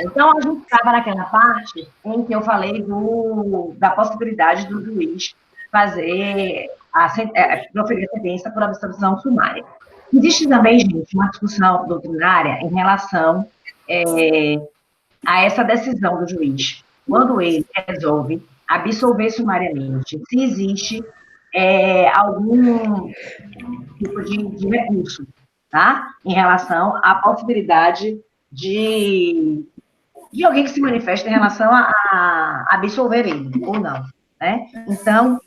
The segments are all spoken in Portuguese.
Então, a gente estava naquela parte em que eu falei da possibilidade do juiz fazer proferir a sentença por absolvição sumária. Existe também, gente, uma discussão doutrinária em relação a essa decisão do juiz, quando ele resolve absolver sumariamente, se existe algum tipo de recurso, tá? Em relação à possibilidade de alguém que se manifesta em relação a absolver ele, ou não, né? Então,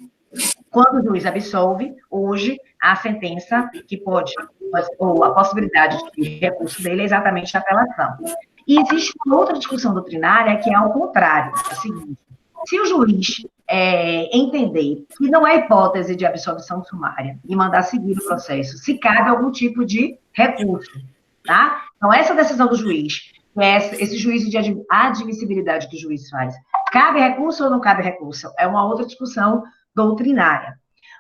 quando o juiz absolve, hoje, a sentença que pode, ou a possibilidade de recurso dele é exatamente a apelação. E existe uma outra discussão doutrinária que é ao contrário, é o seguinte, se o juiz entender que não é hipótese de absolvição sumária e mandar seguir o processo, se cabe algum tipo de recurso, tá? Então, essa decisão do juiz, esse juízo de admissibilidade que o juiz faz, cabe recurso ou não cabe recurso? É uma outra discussão doutrinária.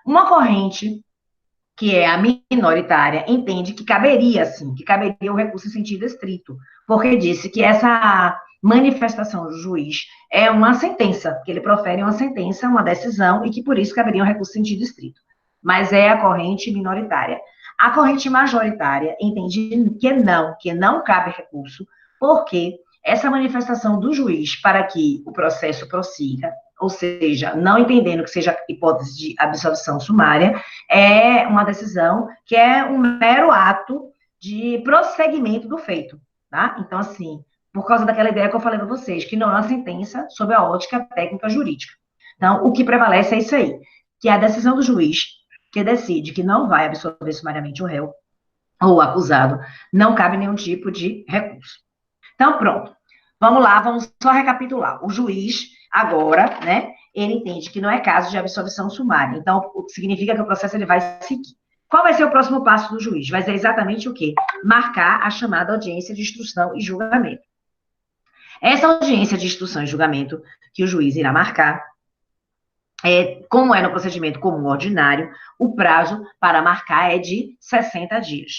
Uma corrente, que é a minoritária, entende que caberia, sim, que caberia o recurso em sentido estrito, porque disse que essa manifestação do juiz é uma sentença, que ele profere uma sentença, uma decisão, e que por isso caberia um recurso em sentido estrito. Mas é a corrente minoritária. A corrente majoritária entende que não cabe recurso, porque essa manifestação do juiz para que o processo prossiga, ou seja, não entendendo que seja hipótese de absolvição sumária, é uma decisão que é um mero ato de prosseguimento do feito, tá? Então, assim, por causa daquela ideia que eu falei para vocês, que não é uma sentença sob a ótica técnica jurídica. Então, o que prevalece é isso aí, que a decisão do juiz, que decide que não vai absolver sumariamente o réu ou o acusado, não cabe nenhum tipo de recurso. Então, pronto. Vamos lá, vamos só recapitular. O juiz, agora, né, ele entende que não é caso de absolvição sumária. Então, o que significa que o processo ele vai seguir. Qual vai ser o próximo passo do juiz? Vai ser exatamente o quê? Marcar a chamada audiência de instrução e julgamento. Essa audiência de instrução e julgamento que o juiz irá marcar, como é no procedimento comum ordinário, o prazo para marcar é de 60 dias.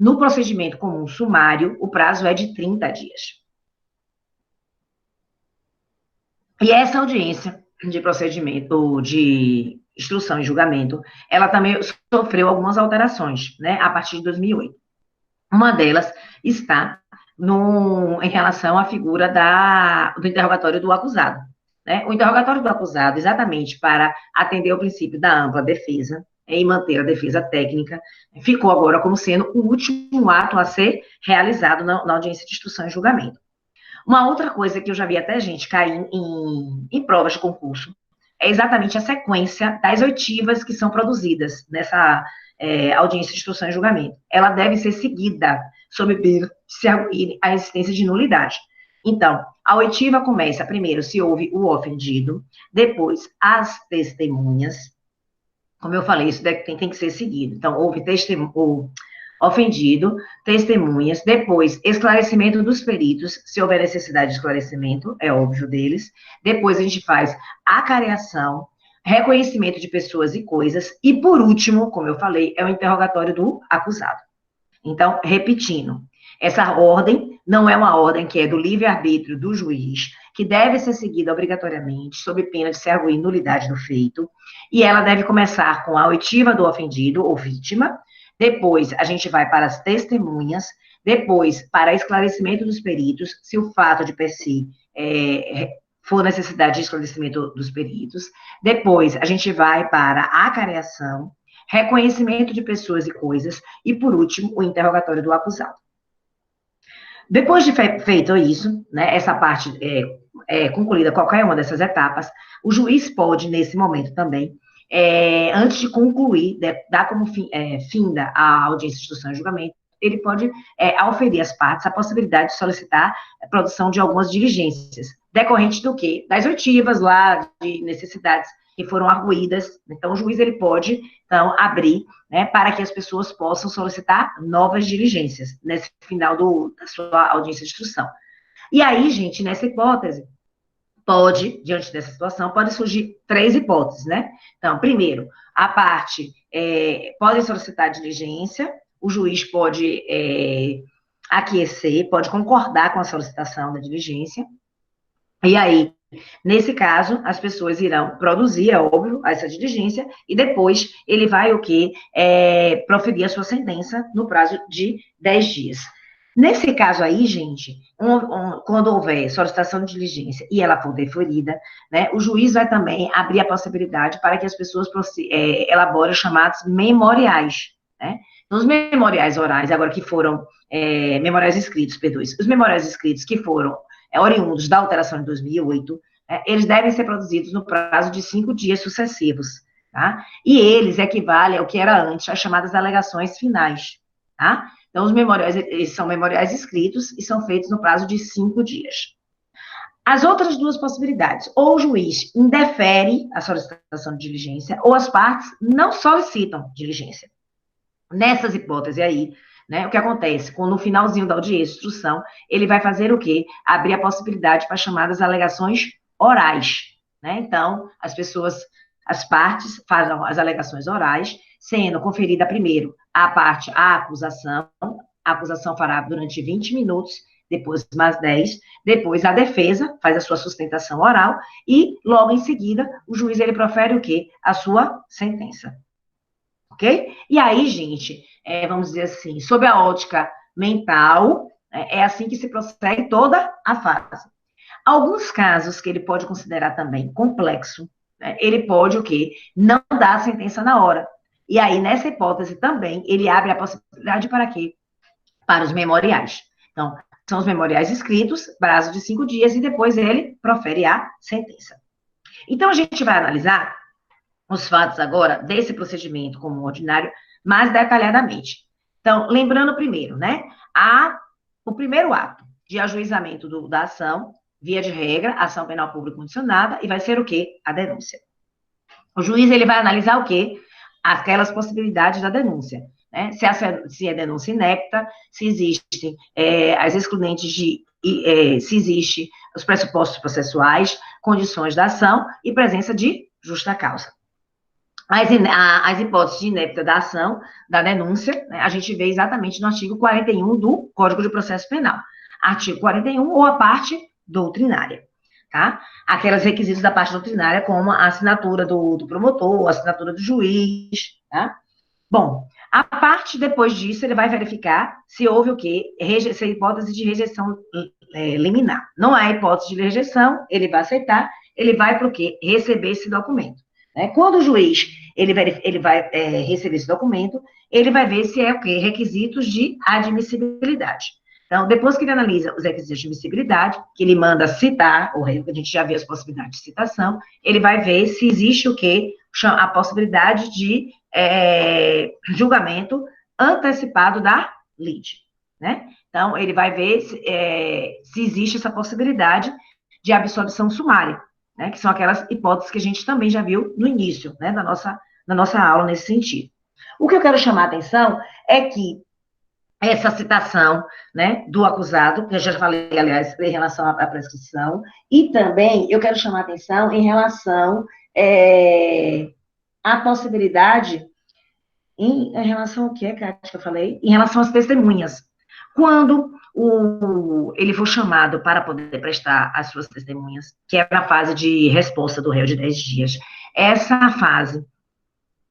No procedimento comum sumário, o prazo é de 30 dias. E essa audiência de procedimento, de instrução e julgamento, ela também sofreu algumas alterações, né, a partir de 2008. Uma delas está em relação à figura do interrogatório do acusado. Né? O interrogatório do acusado, exatamente para atender o princípio da ampla defesa e manter a defesa técnica, ficou agora como sendo o último ato a ser realizado na audiência de instrução e julgamento. Uma outra coisa que eu já vi até gente cair em provas de concurso é exatamente a sequência das oitivas que são produzidas nessa audiência de instrução e julgamento. Ela deve ser seguida sob pena de se arguir a existência de nulidade. Então, a oitiva começa primeiro se houve o ofendido, depois as testemunhas. Como eu falei, isso tem que ser seguido. Então, houve ofendido, testemunhas, depois esclarecimento dos peritos, se houver necessidade de esclarecimento, é óbvio deles, depois a gente faz acareação, reconhecimento de pessoas e coisas, e por último, como eu falei, é o interrogatório do acusado. Então, repetindo, essa ordem não é uma ordem que é do livre-arbítrio do juiz, que deve ser seguida obrigatoriamente, sob pena de se arguir nulidade do feito, e ela deve começar com a oitiva do ofendido ou vítima, depois a gente vai para as testemunhas, depois para esclarecimento dos peritos, se o fato de per si for necessidade de esclarecimento dos peritos, depois a gente vai para a acareação, reconhecimento de pessoas e coisas, e por último, o interrogatório do acusado. Depois de feito isso, né, essa parte concluída qualquer uma dessas etapas, o juiz pode, nesse momento também, antes de concluir, dar como finda a audiência de instrução e julgamento, ele pode auferir às partes a possibilidade de solicitar a produção de algumas diligências, decorrentes do quê? Das oitivas lá, de necessidades que foram arguídas. Então, o juiz ele pode, então, abrir, né, para que as pessoas possam solicitar novas diligências nesse final da sua audiência de instrução. E aí, gente, nessa hipótese, diante dessa situação, pode surgir 3 hipóteses, né? Então, primeiro, a parte pode solicitar diligência, o juiz pode aquecer, pode concordar com a solicitação da diligência, e aí, nesse caso, as pessoas irão produzir, é óbvio, essa diligência, e depois ele vai o quê? Proferir a sua sentença no prazo de 10 dias. Nesse caso aí, gente, quando houver solicitação de diligência e ela for deferida, né, o juiz vai também abrir a possibilidade para que as pessoas elaborem chamados memoriais, né? Então, os memoriais orais, agora que foram, memoriais escritos, perdão, os memoriais escritos que foram oriundos da alteração de 2008, eles devem ser produzidos no prazo de 5 dias sucessivos, tá? E eles equivalem ao que era antes, as chamadas alegações finais, tá? Então, os memoriais, eles são memoriais escritos e são feitos no prazo de 5 dias. As outras duas possibilidades, ou o juiz indefere a solicitação de diligência, ou as partes não solicitam diligência. Nessas hipóteses aí, né, o que acontece? No finalzinho da audiência de instrução, ele vai fazer o quê? Abrir a possibilidade para chamadas alegações orais, né? Então, as partes fazem as alegações orais, sendo conferida primeiro a acusação fará durante 20 minutos, depois mais 10, depois a defesa faz a sua sustentação oral e, logo em seguida, o juiz, ele profere o quê? A sua sentença. Ok? E aí, gente, vamos dizer assim, sob a ótica mental, é assim que se prossegue toda a fase. Alguns casos que ele pode considerar também complexo, né, ele pode o quê? Não dar a sentença na hora. E aí, nessa hipótese também, ele abre a possibilidade para quê? Para os memoriais. Então, são os memoriais escritos, prazo de 5 dias, e depois ele profere a sentença. Então, a gente vai analisar os fatos agora desse procedimento comum ordinário mais detalhadamente. Então, lembrando primeiro, né, o primeiro ato de ajuizamento da ação, via de regra, ação penal pública condicionada, e vai ser o quê? A denúncia. O juiz, ele vai analisar o quê? Aquelas possibilidades da denúncia, né? Se é denúncia inepta, se existem as excludentes se existe os pressupostos processuais, condições da ação e presença de justa causa. As hipóteses de inépita da ação, da denúncia, né, a gente vê exatamente no artigo 41 do Código de Processo Penal. Artigo 41 ou a parte doutrinária, tá? Aqueles requisitos da parte doutrinária, como a assinatura do promotor, a assinatura do juiz, tá? Bom, a parte depois disso, ele vai verificar se houve o quê? Se a hipótese de rejeição liminar. Não há hipótese de rejeição, ele vai aceitar, ele vai para o quê? Receber esse documento. Né? Quando o juiz ele vai receber esse documento, ele vai ver se é o quê? Requisitos de admissibilidade. Então, depois que ele analisa os requisitos de admissibilidade, que ele manda citar, a gente já vê as possibilidades de citação, ele vai ver se existe o quê? A possibilidade de julgamento antecipado da lide, né? Então, ele vai ver se existe essa possibilidade de absolvição sumária, né, que são aquelas hipóteses que a gente também já viu no início, né, da nossa aula nesse sentido. O que eu quero chamar a atenção é que essa citação, né, do acusado, que eu já falei, aliás, em relação à prescrição, e também eu quero chamar a atenção em relação à possibilidade, em relação ao que é, Kátia, que eu falei? Em relação às testemunhas. Quando ele for chamado para poder prestar as suas testemunhas, que é a fase de resposta do réu de 10 dias, essa fase,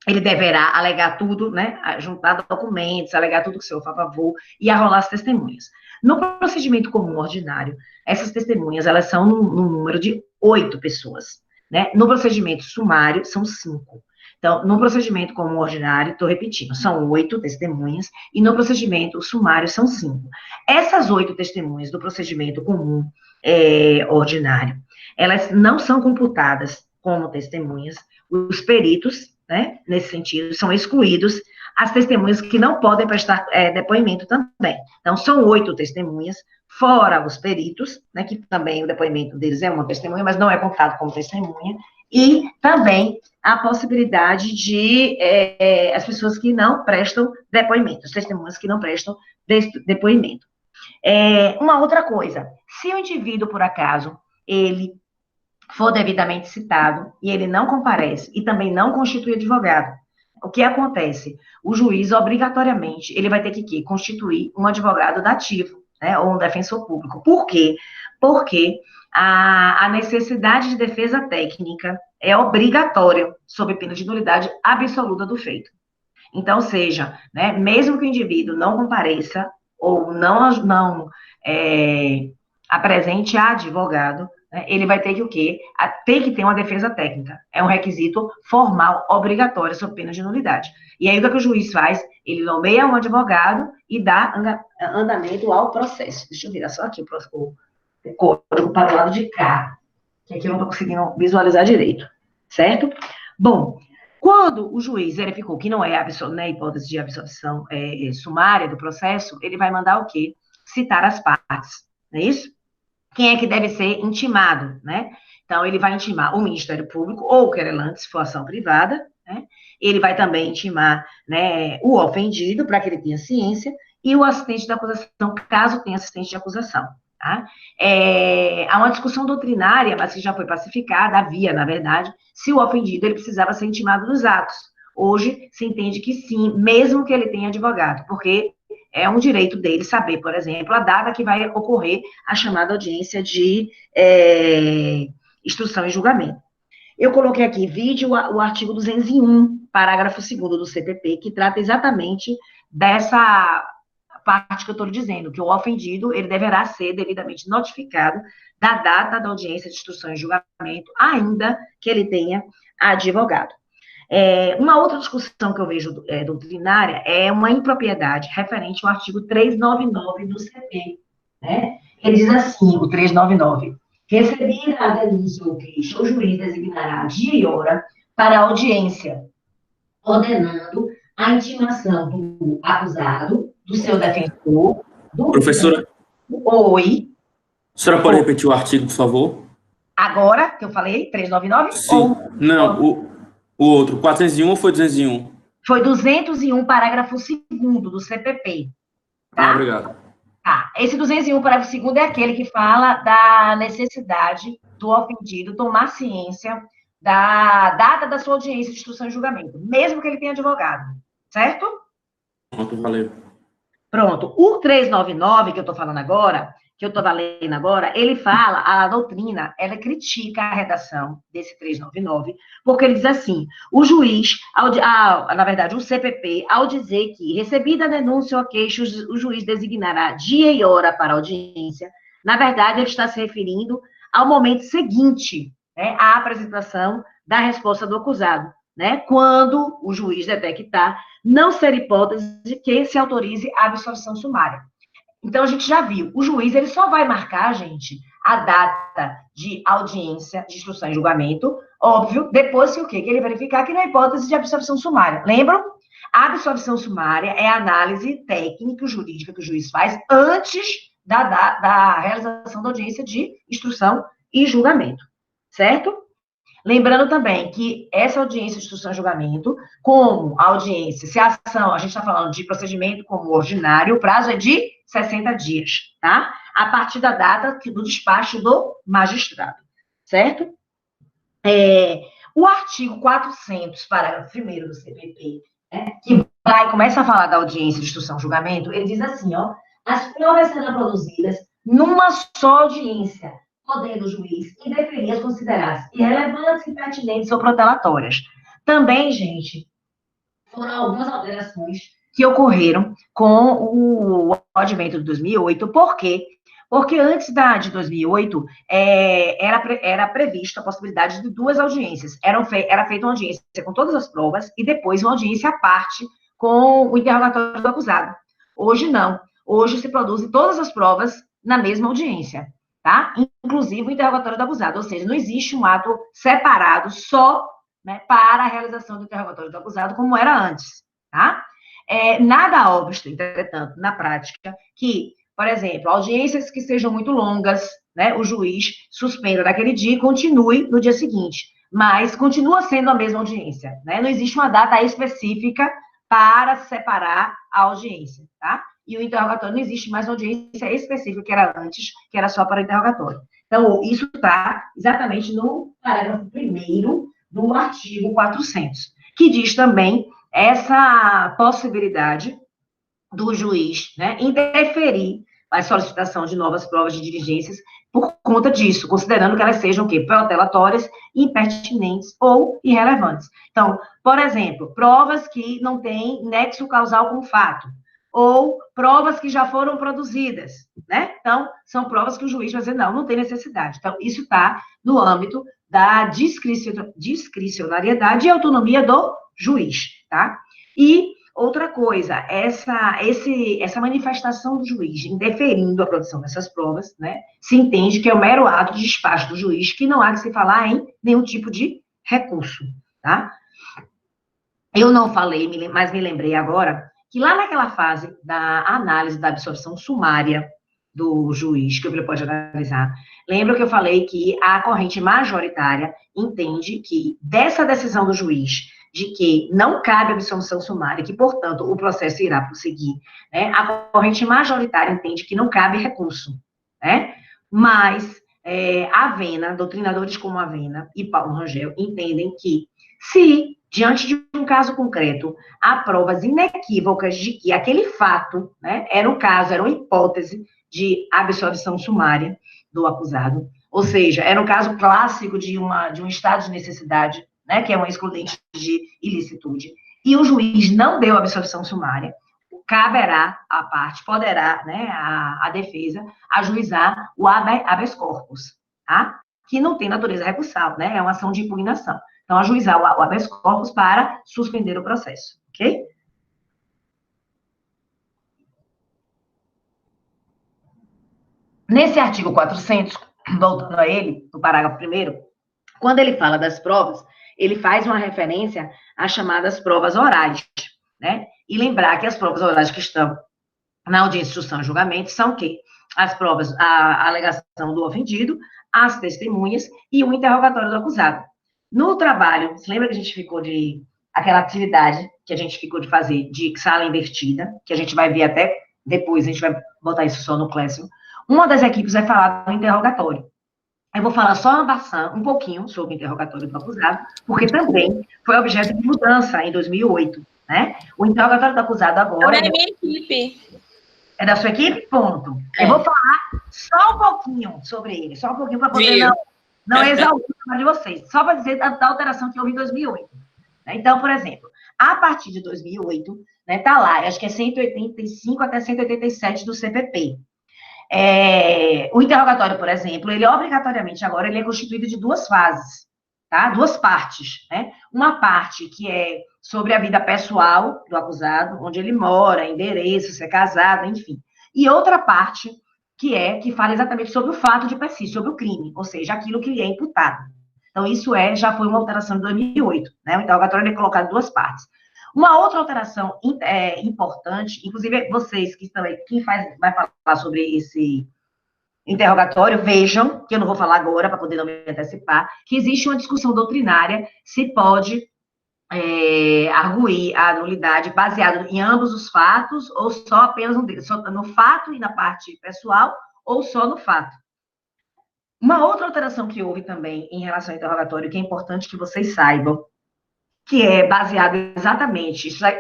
ele deverá alegar tudo, né, juntar documentos, alegar tudo que o seu favor e arrolar as testemunhas. No procedimento comum ordinário, essas testemunhas, elas são no número de 8 pessoas, né? No procedimento sumário, são 5. Então, no procedimento comum ordinário, estou repetindo, são 8 testemunhas, e no procedimento sumário são 5. Essas 8 testemunhas do procedimento comum ordinário, elas não são computadas como testemunhas. Os peritos, né, nesse sentido, são excluídos, as testemunhas que não podem prestar depoimento também. Então, são 8 testemunhas, fora os peritos, né, que também o depoimento deles é uma testemunha, mas não é contado como testemunha, e também a possibilidade de as pessoas que não prestam depoimento, as testemunhas que não prestam depoimento. Uma outra coisa, se o indivíduo, por acaso, ele for devidamente citado e ele não comparece e também não constitui advogado, o que acontece? O juiz, obrigatoriamente, ele vai ter que constituir um advogado dativo, né, ou um defensor público. Por quê? Porque a necessidade de defesa técnica é obrigatória, sob pena de nulidade absoluta do feito. Então, seja, né, mesmo que o indivíduo não compareça ou não apresente a advogado, né, ele vai ter que o quê? Ter que ter uma defesa técnica. É um requisito formal, obrigatório, sob pena de nulidade. E aí, o que o juiz faz? Ele nomeia um advogado e dá andamento ao processo. Deixa eu virar só aqui o código para o lado de cá, que aqui eu não estou conseguindo visualizar direito, certo? Bom, quando o juiz verificou que não é hipótese de absolvição sumária do processo, ele vai mandar o quê? Citar as partes, não é isso? Quem é que deve ser intimado, né? Então, ele vai intimar o Ministério Público ou o querelante, se for ação privada, né? Ele vai também intimar, né, o ofendido, para que ele tenha ciência, e o assistente da acusação, caso tenha assistente de acusação. Tá? Há uma discussão doutrinária, mas que já foi pacificada, havia, na verdade, se o ofendido ele precisava ser intimado nos atos. Hoje se entende que sim, mesmo que ele tenha advogado, porque é um direito dele saber, por exemplo, a data que vai ocorrer a chamada audiência de instrução e julgamento. Eu coloquei aqui vídeo o artigo 201, parágrafo 2º do CPP, que trata exatamente dessa parte que eu estou dizendo, que o ofendido, ele deverá ser devidamente notificado da data da audiência de instrução e julgamento, ainda que ele tenha advogado. Uma outra discussão que eu vejo doutrinária é uma impropriedade referente ao artigo 399 do CP, né? Ele diz assim, o 399, recebida a denúncia ou queixa, o juiz designará dia e hora para a audiência, ordenando a intimação do acusado, do seu defensor, do... Professora? Oi. A senhora pode repetir o artigo, por favor? Agora, que eu falei, 399? Sim. Ou... Não, o outro, 401 ou foi 201? Foi 201, parágrafo 2º do CPP. Tá? Obrigado. Tá. Esse 201, parágrafo 2º é aquele que fala da necessidade do ofendido tomar ciência da data da sua audiência de instrução e julgamento, mesmo que ele tenha advogado, certo? Pronto, valeu. Pronto. O 399, que eu estou falando agora, que eu estou lendo agora, ele fala, a doutrina, ela critica a redação desse 399, porque ele diz assim, o juiz, na verdade, o CPP, ao dizer que, recebida a denúncia ou a queixa, o juiz designará dia e hora para a audiência, na verdade, ele está se referindo ao momento seguinte, né, à apresentação da resposta do acusado, né, quando o juiz detectar não ser hipótese de que se autorize a absolvição sumária. Então, a gente já viu, o juiz ele só vai marcar, gente, a data de audiência, de instrução e julgamento, óbvio, depois que o quê? Que ele verificar que não é hipótese de absolvição sumária. Lembram? A absolvição sumária é a análise técnica jurídica que o juiz faz antes da realização da audiência de instrução e julgamento, certo? Lembrando também que essa audiência de instrução e julgamento, como a audiência, se a ação, a gente está falando de procedimento como ordinário, o prazo é de 60 dias, tá? A partir da data do despacho do magistrado, certo? O artigo 400, parágrafo 1º do CPP, né, que começa a falar da audiência de instrução e julgamento, ele diz assim, ó, as provas serão produzidas numa só audiência, podendo o juiz indeferir as consideradas irrelevantes, impertinentes ou protelatórias. Também, gente, foram algumas alterações que ocorreram com o advento de 2008. Por quê? Porque antes de 2008, era prevista a possibilidade de 2 audiências. Era feita uma audiência com todas as provas e depois uma audiência à parte com o interrogatório do acusado. Hoje, não. Hoje se produzem todas as provas na mesma audiência, tá? Inclusive o interrogatório do acusado, ou seja, não existe um ato separado só, né, para a realização do interrogatório do acusado, como era antes, tá? Nada obsta, entretanto, na prática, que, por exemplo, audiências que sejam muito longas, né, o juiz suspenda naquele dia e continue no dia seguinte, mas continua sendo a mesma audiência, né? Não existe uma data específica para separar a audiência, tá? E o interrogatório não existe mais uma audiência específica que era antes, que era só para o interrogatório. Então, isso está exatamente no parágrafo 1º do artigo 400, que diz também essa possibilidade do juiz, né, interferir na solicitação de novas provas de diligências por conta disso, considerando que elas sejam o quê? Protelatórias, impertinentes ou irrelevantes. Então, por exemplo, provas que não têm nexo causal com o fato, ou provas que já foram produzidas, né? Então, são provas que o juiz vai dizer, não tem necessidade. Então, isso está no âmbito da discricionariedade e autonomia do juiz, tá? E outra coisa, essa manifestação do juiz indeferindo a produção dessas provas, né, se entende que é o mero ato de despacho do juiz, que não há de se falar em nenhum tipo de recurso, tá? Eu não falei, mas me lembrei agora, que lá naquela fase da análise da absolvição sumária do juiz, que ele pode analisar, lembra que eu falei que a corrente majoritária entende que dessa decisão do juiz de que não cabe absolvição sumária, que, portanto, o processo irá prosseguir, né? A corrente majoritária entende que não cabe recurso, né? Mas a Avena, doutrinadores como a Avena e Paulo Rangel, entendem que se, diante de um caso concreto, há provas inequívocas de que aquele fato, né, era um caso, era uma hipótese de absolvição sumária do acusado, ou seja, era um caso clássico de um estado de necessidade, né, que é um excludente de ilicitude, e o juiz não deu absolvição sumária, caberá à parte, poderá, né, a defesa, ajuizar o habeas corpus, tá? Que não tem natureza recursal, né, é uma ação de impugnação. Então, ajuizar o habeas corpus para suspender o processo, ok? Nesse artigo 400, voltando a ele, no parágrafo 1º, quando ele fala das provas, ele faz uma referência às chamadas provas orais, né? E lembrar que as provas orais que estão na audiência, instrução e julgamento são o quê? As provas, a alegação do ofendido, as testemunhas e o interrogatório do acusado. No trabalho, você lembra que a gente ficou de aquela atividade que a gente ficou de fazer de sala invertida, que a gente vai ver até depois, a gente vai botar isso só no Classroom. Uma das equipes vai falar do interrogatório. Eu vou falar só um pouquinho sobre o interrogatório do acusado, porque também foi objeto de mudança em 2008, né? O interrogatório do acusado agora... É da minha equipe. É da sua equipe? Ponto. Eu vou falar só um pouquinho sobre ele, só um pouquinho para poder não exaurir o trabalho de vocês, só para dizer da alteração que houve em 2008. Então, por exemplo, a partir de 2008, né, tá lá, acho que é 185 até 187 do CPP. O interrogatório, por exemplo, ele obrigatoriamente agora ele é constituído de duas fases, tá? Duas partes, né? Uma parte que é sobre a vida pessoal do acusado, onde ele mora, endereço, se é casado, enfim. E outra parte que fala exatamente sobre o fato de per si, sobre o crime, ou seja, aquilo que lhe é imputado. Então, isso já foi uma alteração de 2008, né? O interrogatório ele é colocado em duas partes. Uma outra alteração importante, inclusive vocês que estão aí, vai falar sobre esse interrogatório, vejam, que eu não vou falar agora, para poder não me antecipar, que existe uma discussão doutrinária se pode arguir a nulidade baseado em ambos os fatos, ou só apenas um deles, só no fato e na parte pessoal, ou só no fato. Uma outra alteração que houve também em relação ao interrogatório, que é importante que vocês saibam, que é baseado exatamente, isso é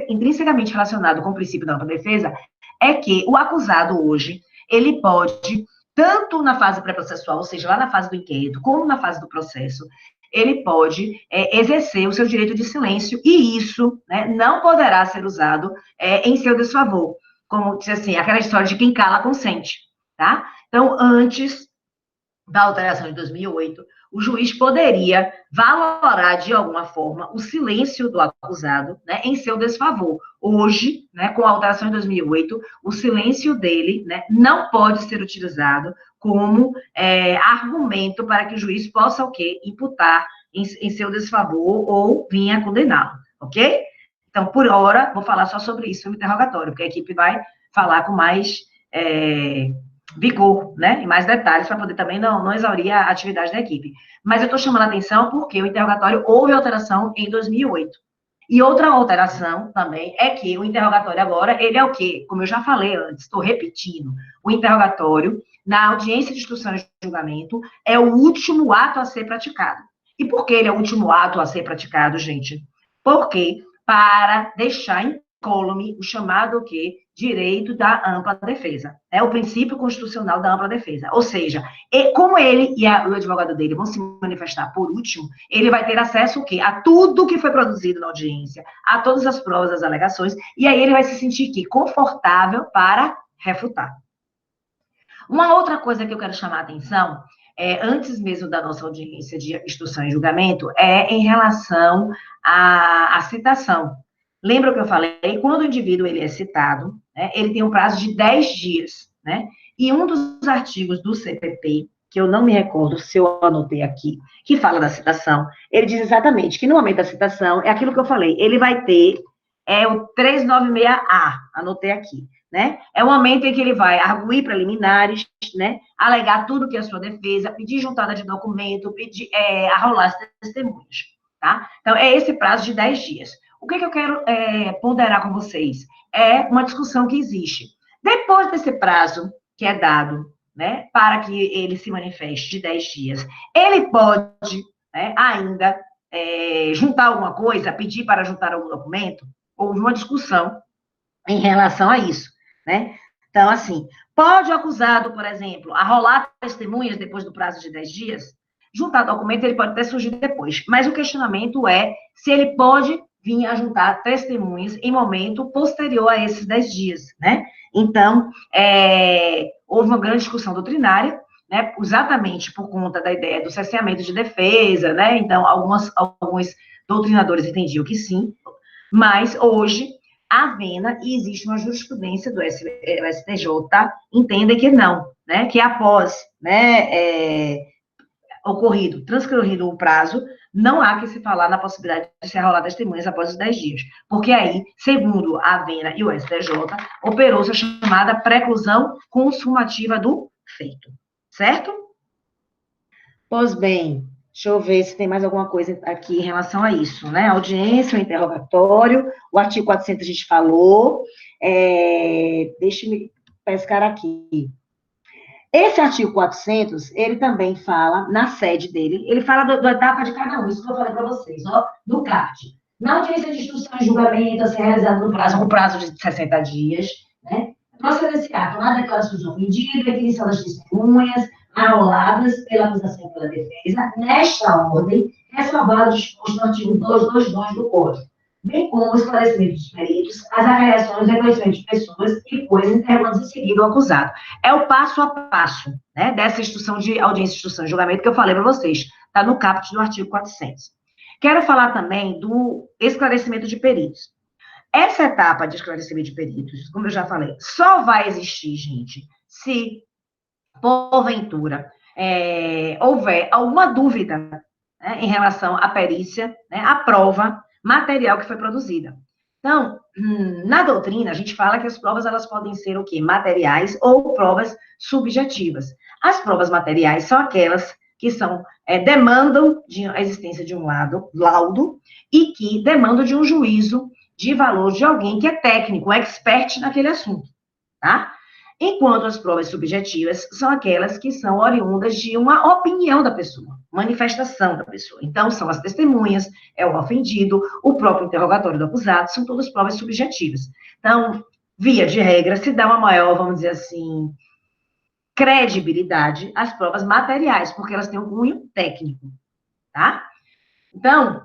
intrinsecamente relacionado com o princípio da ampla defesa, é que o acusado hoje, ele pode, tanto na fase pré-processual, ou seja, lá na fase do inquérito, como na fase do processo, ele pode exercer o seu direito de silêncio, e isso, né, não poderá ser usado em seu desfavor, como diz assim, aquela história de quem cala consente, tá? Então, antes da alteração de 2008, o juiz poderia valorar de alguma forma o silêncio do acusado, né, em seu desfavor. Hoje, né, com a alteração de 2008, o silêncio dele, né, não pode ser utilizado como argumento para que o juiz possa o quê? Imputar em seu desfavor ou vir a condená-lo, ok? Então, por hora, vou falar só sobre isso no interrogatório, porque a equipe vai falar com mais vigor, né, e mais detalhes, para poder também não exaurir a atividade da equipe. Mas eu estou chamando a atenção porque o interrogatório houve alteração em 2008. E outra alteração também é que o interrogatório agora, ele é o quê? Como eu já falei antes, estou repetindo, o interrogatório, na audiência de instrução e julgamento, é o último ato a ser praticado. E por que ele é o último ato a ser praticado, gente? Porque para deixar incólume o chamado o quê? Direito da ampla defesa. É o princípio constitucional da ampla defesa. Ou seja, como ele e o advogado dele vão se manifestar por último, ele vai ter acesso o quê? A tudo que foi produzido na audiência, a todas as provas, as alegações, e aí ele vai se sentir aqui confortável para refutar. Uma outra coisa que eu quero chamar a atenção, antes mesmo da nossa audiência de instrução e julgamento, é em relação à citação. Lembra o que eu falei? Quando o indivíduo ele é citado, né, ele tem um prazo de 10 dias, né? E um dos artigos do CPP, que eu não me recordo se eu anotei aqui, que fala da citação, ele diz exatamente que no momento da citação, é aquilo que eu falei, ele vai ter o 396A, anotei aqui, né? É o momento em que ele vai arguir preliminares, né? Alegar tudo que é a sua defesa, pedir juntada de documento, pedir, arrolar as testemunhas, tá? Então, é esse prazo de 10 dias. O que eu quero ponderar com vocês? É uma discussão que existe. Depois desse prazo que é dado, né, para que ele se manifeste de 10 dias, ele pode, né, ainda juntar alguma coisa, pedir para juntar algum documento? Houve uma discussão em relação a isso, né? Então, assim, pode o acusado, por exemplo, arrolar testemunhas depois do prazo de 10 dias? Juntar documento, ele pode até surgir depois, mas o questionamento é se ele pode vir a juntar testemunhas em momento posterior a esses 10 dias, né? Então, houve uma grande discussão doutrinária, né, exatamente por conta da ideia do cerceamento de defesa, né? Então, alguns doutrinadores entendiam que sim, mas hoje há vena e existe uma jurisprudência do STJ, entendem que não, né? Que após, né, transcorrido o prazo, não há que se falar na possibilidade de se arrolar testemunhas após os 10 dias. Porque aí, segundo a Vena e o STJ, operou-se a chamada preclusão consumativa do feito. Certo? Pois bem, deixa eu ver se tem mais alguma coisa aqui em relação a isso, né? Audiência, o interrogatório, o artigo 400 a gente falou. Deixa-me pescar aqui. Esse artigo 400, ele também fala, na sede dele, ele fala da etapa de cada um, isso que eu falei para vocês, ó, do CART. Na audiência de instrução e julgamento, a ser realizada no prazo de 60 dias, né? Procede esse ato na declaração de ofendido, definição das testemunhas, arroladas pela acusação e pela defesa, nesta ordem, ressalvado o disposto no artigo 222 do Código, bem como o esclarecimento dos peritos, as avaliações e reconhecimento de pessoas e coisas interrogantes em seguida o acusado. É o passo a passo, né, dessa instrução de audiência, instrução e julgamento que eu falei para vocês. Está no caput do artigo 400. Quero falar também do esclarecimento de peritos. Essa etapa de esclarecimento de peritos, como eu já falei, só vai existir, gente, se, porventura, houver alguma dúvida, né, em relação à perícia, né, à prova material que foi produzida. Então, na doutrina, a gente fala que as provas elas podem ser o quê? Materiais ou provas subjetivas. As provas materiais são aquelas que demandam a existência de um laudo e que demandam de um juízo de valor de alguém que é técnico, expert naquele assunto, tá? Enquanto as provas subjetivas são aquelas que são oriundas de uma opinião da pessoa, manifestação da pessoa. Então, são as testemunhas, é o ofendido, o próprio interrogatório do acusado, são todas provas subjetivas. Então, via de regra, se dá uma maior, vamos dizer assim, credibilidade às provas materiais, porque elas têm um cunho técnico, tá? Então,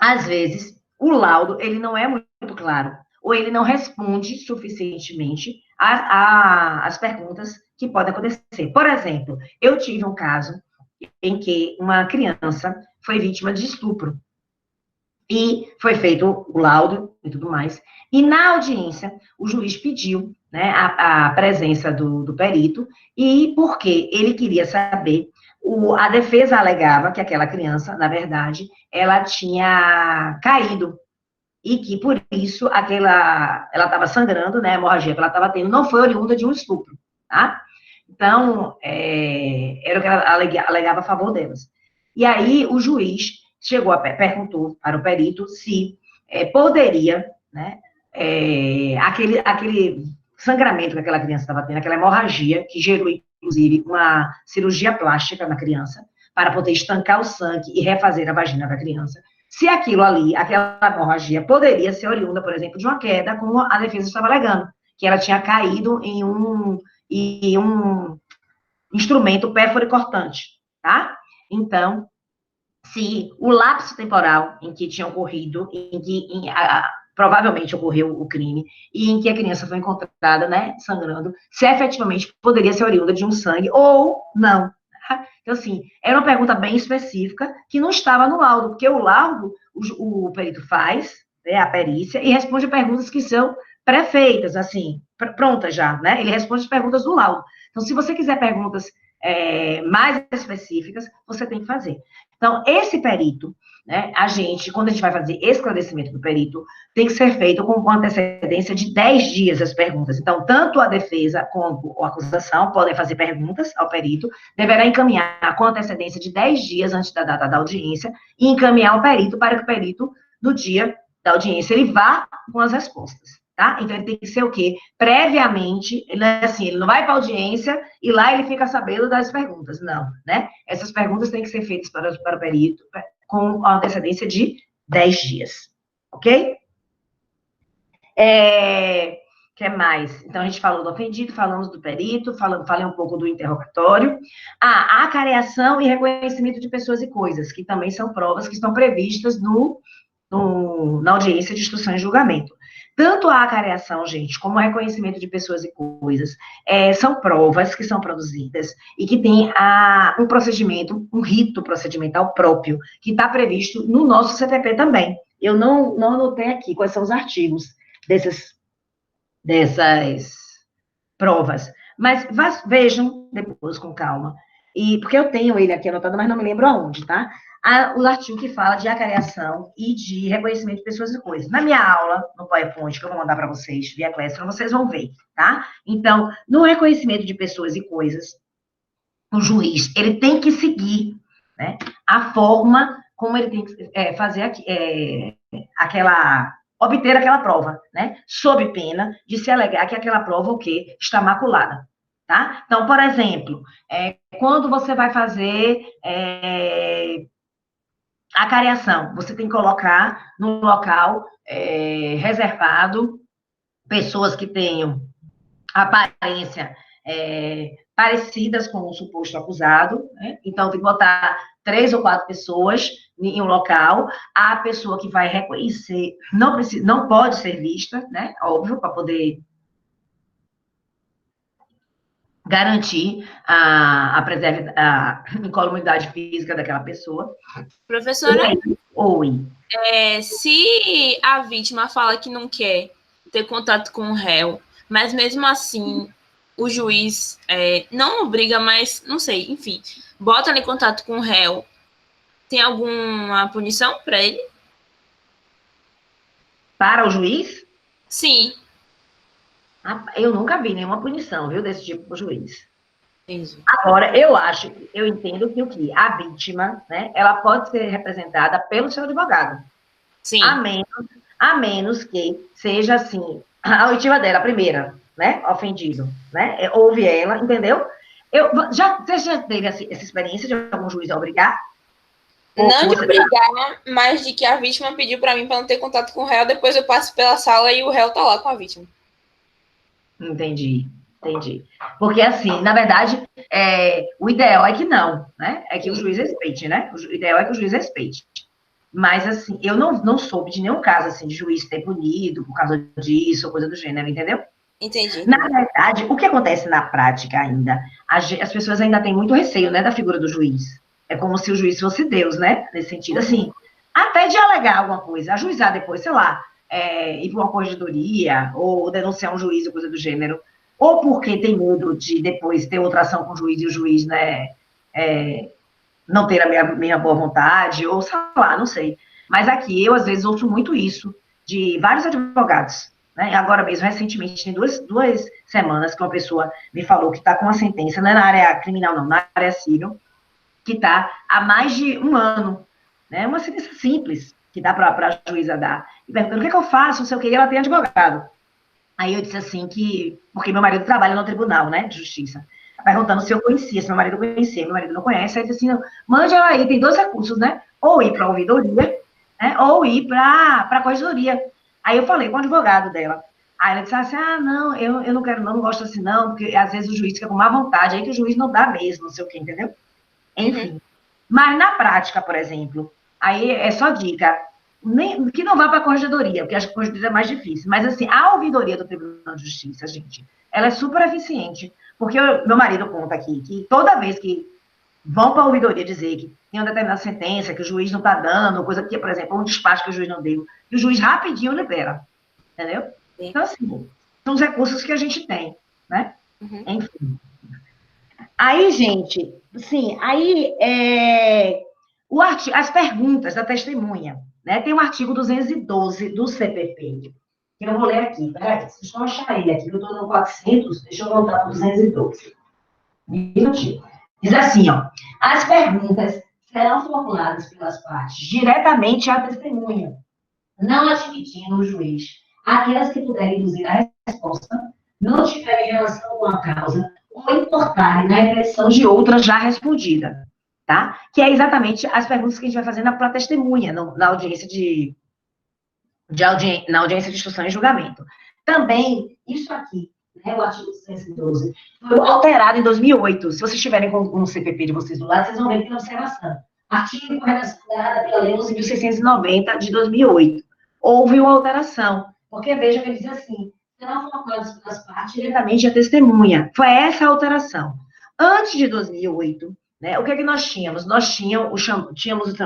às vezes, o laudo, ele não é muito claro, ou ele não responde suficientemente às perguntas que podem acontecer. Por exemplo, eu tive um caso em que uma criança foi vítima de estupro, e foi feito o laudo e tudo mais, e na audiência, o juiz pediu, né, a presença do perito, e porque ele queria saber, a defesa alegava que aquela criança, na verdade, ela tinha caído, e que, por isso, ela estava sangrando, né, a hemorragia que ela estava tendo não foi oriunda de um estupro, tá? Então, era o que ela alegava a favor delas. E aí, o juiz perguntou para o perito se poderia, né, aquele sangramento que aquela criança estava tendo, aquela hemorragia, que gerou, inclusive, uma cirurgia plástica na criança, para poder estancar o sangue e refazer a vagina da criança, se aquilo ali, aquela hemorragia, poderia ser oriunda, por exemplo, de uma queda, como a defesa estava alegando, que ela tinha caído em um instrumento pérfuro-cortante, tá? Então, se o lapso temporal em que tinha ocorrido, provavelmente ocorreu o crime, e em que a criança foi encontrada, né, sangrando, se efetivamente poderia ser oriunda de um sangue ou não. Então, assim, era uma pergunta bem específica que não estava no laudo, porque o laudo, o perito faz, né, a perícia, e responde perguntas que são pré-feitas, assim, prontas já, né? Ele responde as perguntas do laudo. Então, se você quiser perguntas mais específicas, você tem que fazer. Então, esse perito, né, quando a gente vai fazer esclarecimento do perito, tem que ser feito com antecedência de 10 dias as perguntas. Então, tanto a defesa como a acusação podem fazer perguntas ao perito, deverá encaminhar com antecedência de 10 dias antes da data da audiência e encaminhar o perito para que o perito, no dia da audiência, ele vá com as respostas. Tá? Então, ele tem que ser o quê? Previamente, ele não vai para a audiência e lá ele fica sabendo das perguntas. Não, né? Essas perguntas têm que ser feitas para o perito com a antecedência de 10 dias. Ok? Que mais? Então, a gente falou do ofendido, falamos do perito, falei um pouco do interrogatório. A acareação e reconhecimento de pessoas e coisas, que também são provas que estão previstas na audiência de instrução e julgamento. Tanto a acareação, gente, como o reconhecimento de pessoas e coisas, são provas que são produzidas e que tem um procedimento, um rito procedimental próprio, que está previsto no nosso CTP também. Eu não anotei aqui quais são os artigos dessas provas, mas vejam depois com calma. Porque eu tenho ele aqui anotado, mas não me lembro aonde, tá? O artigo que fala de acareação e de reconhecimento de pessoas e coisas. Na minha aula, no PowerPoint, que eu vou mandar para vocês, via Classroom, vocês vão ver, tá? Então, no reconhecimento de pessoas e coisas, o juiz, ele tem que seguir, né, a forma como ele tem que fazer obter aquela prova, né, sob pena de se alegar que aquela prova, o quê? Está maculada, tá? Então, por exemplo, quando você vai fazer a cariação, você tem que colocar num local reservado pessoas que tenham aparência parecidas com o suposto acusado, né? Então, tem que botar 3 ou 4 pessoas em um local. A pessoa que vai reconhecer não pode ser vista, né? Óbvio, para poder garantir a incolumidade física daquela pessoa. Professora, Oi. Se a vítima fala que não quer ter contato com o réu, mas mesmo assim o juiz não obriga, mas não sei, enfim, bota ele em contato com o réu, tem alguma punição para ele? Para o juiz? Sim. Eu nunca vi nenhuma punição, viu, desse tipo para o juiz. Isso. Agora, eu entendo que a vítima, né, ela pode ser representada pelo seu advogado. Sim. A menos que seja, assim, a oitiva dela, a primeira, né, ofendido, né, ouve ela, entendeu? Você já teve essa experiência de algum juiz obrigar? Não de obrigar, mas de que a vítima pediu para mim para não ter contato com o réu, depois eu passo pela sala e o réu tá lá com a vítima. Entendi. Porque, assim, na verdade, o ideal é que não, né? É que o juiz respeite, né? O ideal é que o juiz respeite. Mas, assim, eu não soube de nenhum caso, assim, de juiz ter punido por causa disso, ou coisa do gênero, entendeu? Entendi. Na verdade, o que acontece na prática ainda, as pessoas ainda têm muito receio, né, da figura do juiz. É como se o juiz fosse Deus, né? Nesse sentido, assim, até de alegar alguma coisa, ajuizar depois, sei lá, ir para uma corregedoria, ou denunciar um juiz ou coisa do gênero, ou porque tem medo de depois ter outra ação com o juiz e o juiz, né, não ter a minha boa vontade, ou sei lá, não sei. Mas aqui eu, às vezes, ouço muito isso de vários advogados, né? Agora mesmo, recentemente, tem duas semanas que uma pessoa me falou que está com uma sentença, não é na área criminal, não, na área civil, que está há mais de 1 ano, né? Uma sentença simples, que dá para a juíza dar. E perguntando, o que eu faço, não sei o que, e ela tem advogado. Aí eu disse assim porque meu marido trabalha no tribunal, né, de justiça, perguntando se eu conhecia, se meu marido conhecia, meu marido não conhece, aí disse assim, mande ela aí, tem 2 recursos, né, ou ir para a ouvidoria, né? Ou ir para a corregedoria. Aí eu falei com o advogado dela. Aí ela disse assim, não, eu não quero não gosto assim não, porque às vezes o juiz fica com má vontade, aí que o juiz não dá mesmo, não sei o quê, entendeu? Enfim. Mas na prática, por exemplo, aí é só dica, que não vá para a corregedoria, porque acho que a corregedoria é mais difícil, mas assim, a ouvidoria do Tribunal de Justiça, gente, ela é super eficiente, porque meu marido conta aqui que toda vez que vão para a ouvidoria dizer que tem uma determinada sentença, que o juiz não está dando, coisa que, por exemplo, um despacho que o juiz não deu, e o juiz rapidinho libera, entendeu? Então, assim, são os recursos que a gente tem, né? Enfim. Aí, gente, sim, aí as perguntas da testemunha, né? Tem o artigo 212 do CPP, que eu vou ler aqui, peraí, deixa eu achar ele aqui, que eu estou no 400, deixa eu voltar para o 212. Minutinho. Diz assim, ó, as perguntas serão formuladas pelas partes diretamente à testemunha, não admitindo o juiz aquelas que puderem induzir a resposta, não tiverem relação com a causa ou importarem na repetição de outra já respondida, tá? Que é exatamente as perguntas que a gente vai fazer na testemunha, na audiência na audiência de instrução e julgamento. Também, isso aqui, né, o artigo 212, foi alterado em 2008. Se vocês estiverem com o CPP de vocês do lado, vocês vão ver que tem observação. Artigo com redação dada pela Lei 11.690 de 2008. Houve uma alteração, porque veja que ele diz assim, serão formuladas pelas partes diretamente a testemunha. Foi essa a alteração. Antes de 2008, né, o que é que nós tínhamos? Nós tínhamos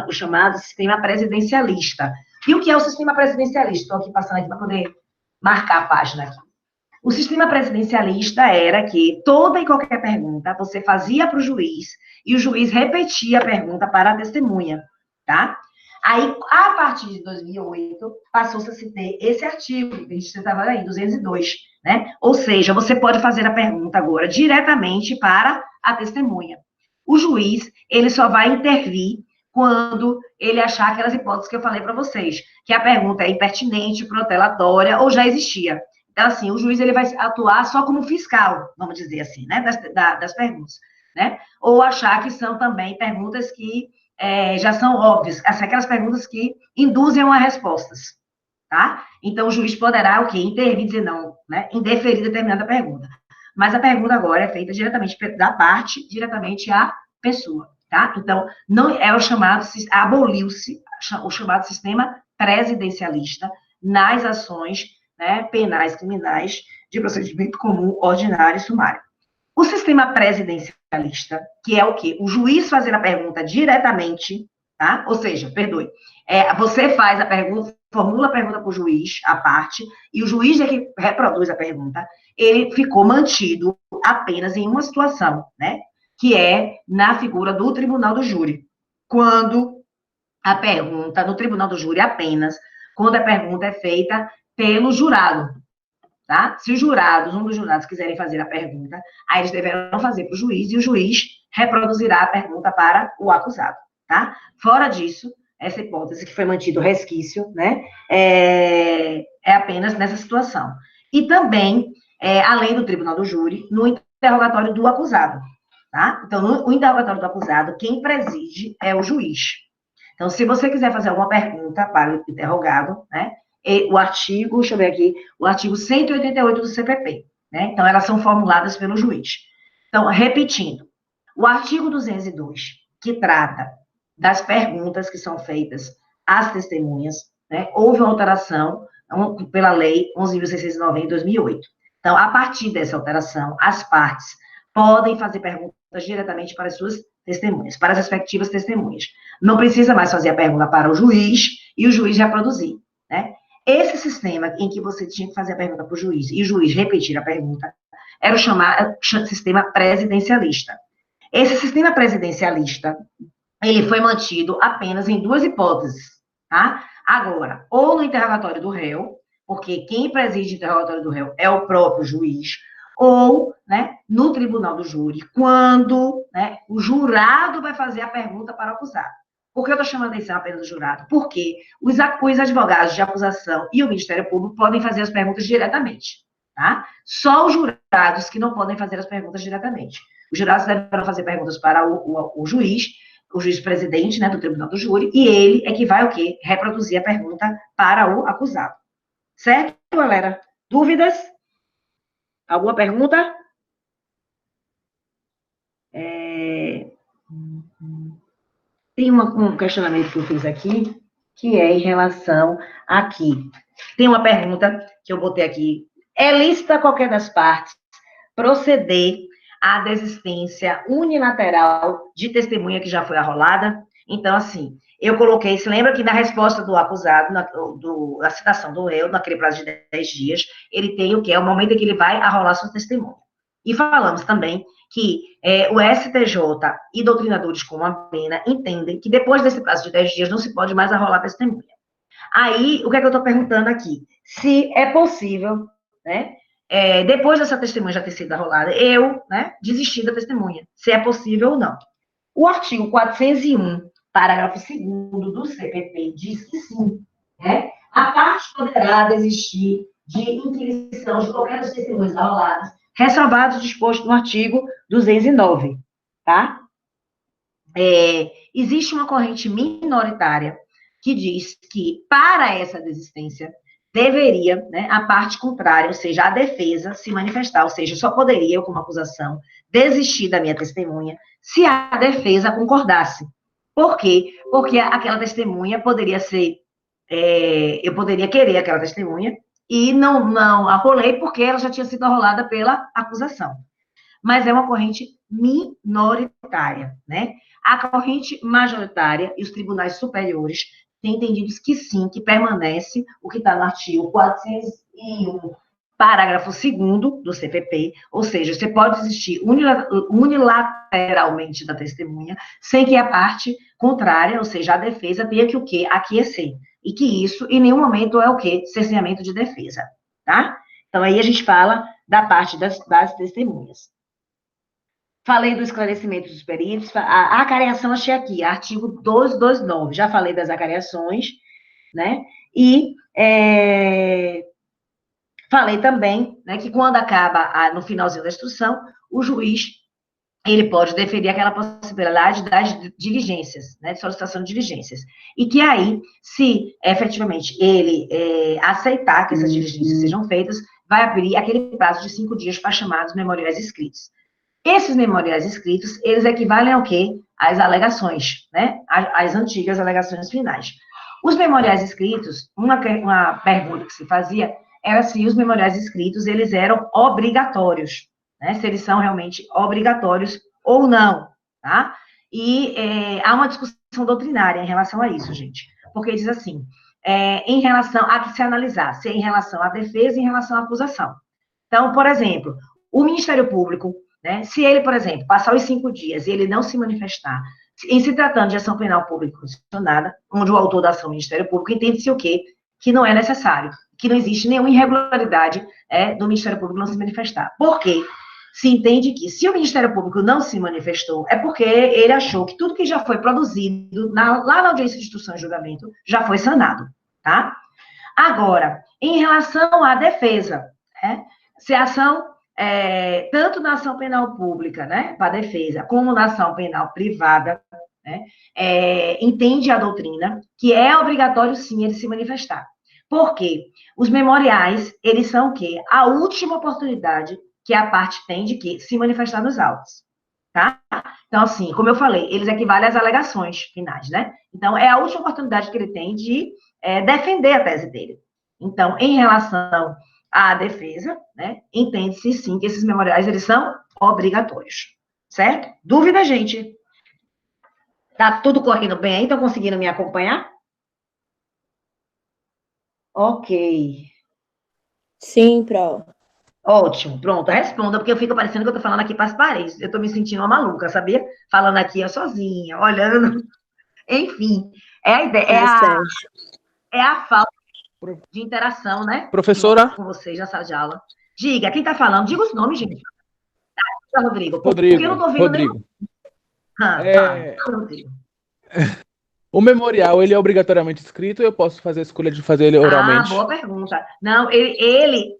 o chamado sistema presidencialista. E o que é o sistema presidencialista? Estou aqui passando aqui para poder marcar a página aqui. O sistema presidencialista era que toda e qualquer pergunta você fazia para o juiz e o juiz repetia a pergunta para a testemunha, tá? Aí, a partir de 2008, passou-se a se ter esse artigo, que a gente estava aí, 202, né? Ou seja, você pode fazer a pergunta agora diretamente para a testemunha. O juiz, ele só vai intervir quando ele achar aquelas hipóteses que eu falei para vocês, que a pergunta é impertinente, protelatória ou já existia. Então, assim, o juiz ele vai atuar só como fiscal, vamos dizer assim, né, das perguntas, né? Ou achar que são também perguntas que já são óbvias, assim, aquelas perguntas que induzem a respostas, tá? Então, o juiz poderá, o quê? Intervir e dizer não, né? Indeferir determinada pergunta. Mas a pergunta agora é feita diretamente da parte, diretamente à pessoa, tá? Então, não é o chamado, aboliu-se o chamado sistema presidencialista nas ações, né, penais, criminais, de procedimento comum, ordinário e sumário. O sistema presidencialista, que é o quê? O juiz fazer a pergunta diretamente, tá? Ou seja, perdoe, você faz a pergunta, formula a pergunta para o juiz, a parte, e o juiz é que reproduz a pergunta, ele ficou mantido apenas em uma situação, né? Que é na figura do tribunal do júri. Quando a pergunta, no tribunal do júri apenas, quando a pergunta é feita pelo jurado, tá? Se os jurados, um dos jurados quiserem fazer a pergunta, aí eles deverão fazer para o juiz, e o juiz reproduzirá a pergunta para o acusado, tá? Fora disso, essa hipótese que foi mantido resquício, né, é apenas nessa situação. E também, além do tribunal do júri, no interrogatório do acusado, tá? Então, no interrogatório do acusado, quem preside é o juiz. Então, se você quiser fazer alguma pergunta para o interrogado, né, o artigo, deixa eu ver aqui, o artigo 188 do CPP, né? Então, elas são formuladas pelo juiz. Então, repetindo, o artigo 202, que trata das perguntas que são feitas às testemunhas, né? Houve uma alteração pela lei 11.690 de 2008. Então, a partir dessa alteração, as partes podem fazer perguntas diretamente para as suas testemunhas, para as respectivas testemunhas. Não precisa mais fazer a pergunta para o juiz e o juiz reproduzir, né? Esse sistema em que você tinha que fazer a pergunta para o juiz e o juiz repetir a pergunta era o chamado sistema presidencialista. Esse sistema presidencialista, ele foi mantido apenas em duas hipóteses, tá? Agora, ou no interrogatório do réu, porque quem preside o interrogatório do réu é o próprio juiz, ou, né, no tribunal do júri, quando, né, o jurado vai fazer a pergunta para o acusado. Por que eu estou chamando a atenção apenas do jurado? Porque os advogados de acusação e o Ministério Público podem fazer as perguntas diretamente, tá? Só os jurados que não podem fazer as perguntas diretamente. Os jurados deverão fazer perguntas para o juiz o juiz-presidente, né, do tribunal do júri, e ele é que vai o quê? Reproduzir a pergunta para o acusado. Certo, galera? Dúvidas? Alguma pergunta? Tem um questionamento que eu fiz aqui, que é em relação aqui. Tem uma pergunta que eu botei aqui. É lícita qualquer das partes proceder à desistência unilateral de testemunha que já foi arrolada? Então, assim, eu coloquei, se lembra que na resposta do acusado, na citação do réu, naquele prazo de 10 dias, ele tem o que é o momento em que ele vai arrolar sua testemunha. E falamos também que o STJ e doutrinadores como a Pena entendem que depois desse prazo de 10 dias não se pode mais arrolar testemunha. Aí, o que é que eu estou perguntando aqui? Se é possível, né, depois dessa testemunha já ter sido arrolada, eu, né, desistir da testemunha, se é possível ou não. O artigo 401, parágrafo 2º do CPP, diz que sim, né, a parte poderá desistir de inquisição de qualquer das testemunhas arroladas, ressalvado o disposto no artigo 209, tá? Existe uma corrente minoritária que diz que, para essa desistência, deveria, né, a parte contrária, ou seja, a defesa, se manifestar, ou seja, só poderia eu, como acusação, desistir da minha testemunha se a defesa concordasse. Por quê? Porque aquela testemunha poderia ser, eu poderia querer aquela testemunha e não arrolei porque ela já tinha sido arrolada pela acusação. Mas é uma corrente minoritária, né? A corrente majoritária e os tribunais superiores têm entendido que sim, que permanece o que está no artigo 401, parágrafo 2º do CPP, ou seja, você pode desistir unilateralmente da testemunha, sem que a parte contrária, ou seja, a defesa, tenha que o quê? Aquecer. E que isso, em nenhum momento, é o quê? Cerceamento de defesa, tá? Então, aí a gente fala da parte das testemunhas. Falei do esclarecimento dos peritos, a acareação achei aqui, artigo 1229, já falei das acareações, né? E falei também, né, que quando acaba, no finalzinho da instrução, o juiz, ele pode deferir aquela possibilidade das diligências, né, de solicitação de diligências. E que aí, se efetivamente ele aceitar que essas diligências sejam feitas, vai abrir aquele prazo de 5 dias para chamados memoriais escritos. Esses memoriais escritos, eles equivalem ao quê? Às alegações, né? Às antigas alegações finais. Os memoriais escritos, uma pergunta que se fazia era se os memoriais escritos, eles eram obrigatórios, né? Se eles são realmente obrigatórios ou não, tá? E há uma discussão doutrinária em relação a isso, gente. Porque diz assim, em relação a que se analisar, se é em relação à defesa e em relação à acusação. Então, por exemplo, o Ministério Público, né, se ele, por exemplo, passar os 5 dias e ele não se manifestar, em se tratando de ação penal pública condicionada, onde o autor da ação é o Ministério Público, entende-se o quê? Que não é necessário, que não existe nenhuma irregularidade do Ministério Público não se manifestar. Por quê? Se entende que, se o Ministério Público não se manifestou, é porque ele achou que tudo que já foi produzido lá na audiência de instrução e julgamento já foi sanado, tá? Agora, em relação à defesa, se a ação, tanto na ação penal pública, né, para a defesa, como na ação penal privada, né, entende a doutrina que é obrigatório, sim, ele se manifestar. Por quê? Os memoriais, eles são o quê? A última oportunidade que a parte tem de que se manifestar nos autos, tá? Então, assim, como eu falei, eles equivalem às alegações finais, né? Então, é a última oportunidade que ele tem de defender a tese dele. Então, em relação à defesa, né, entende-se, sim, que esses memoriais, eles são obrigatórios, certo? Dúvida, gente? Tá tudo correndo bem aí? Estão conseguindo me acompanhar? Ok. Sim, Pro. Ótimo, pronto, responda, porque eu fico parecendo que eu tô falando aqui para as paredes. Eu tô me sentindo uma maluca, sabia? Falando aqui eu sozinha, olhando. Enfim, é a ideia, é a falta de interação, né? Professora? Com vocês na sala de aula. Diga, quem tá falando? Diga os nomes, gente. Tá, Rodrigo. Rodrigo. Porque eu não tô vendo Rodrigo. Rodrigo. O memorial, ele é obrigatoriamente escrito ou eu posso fazer a escolha de fazer ele oralmente? Boa pergunta. Não,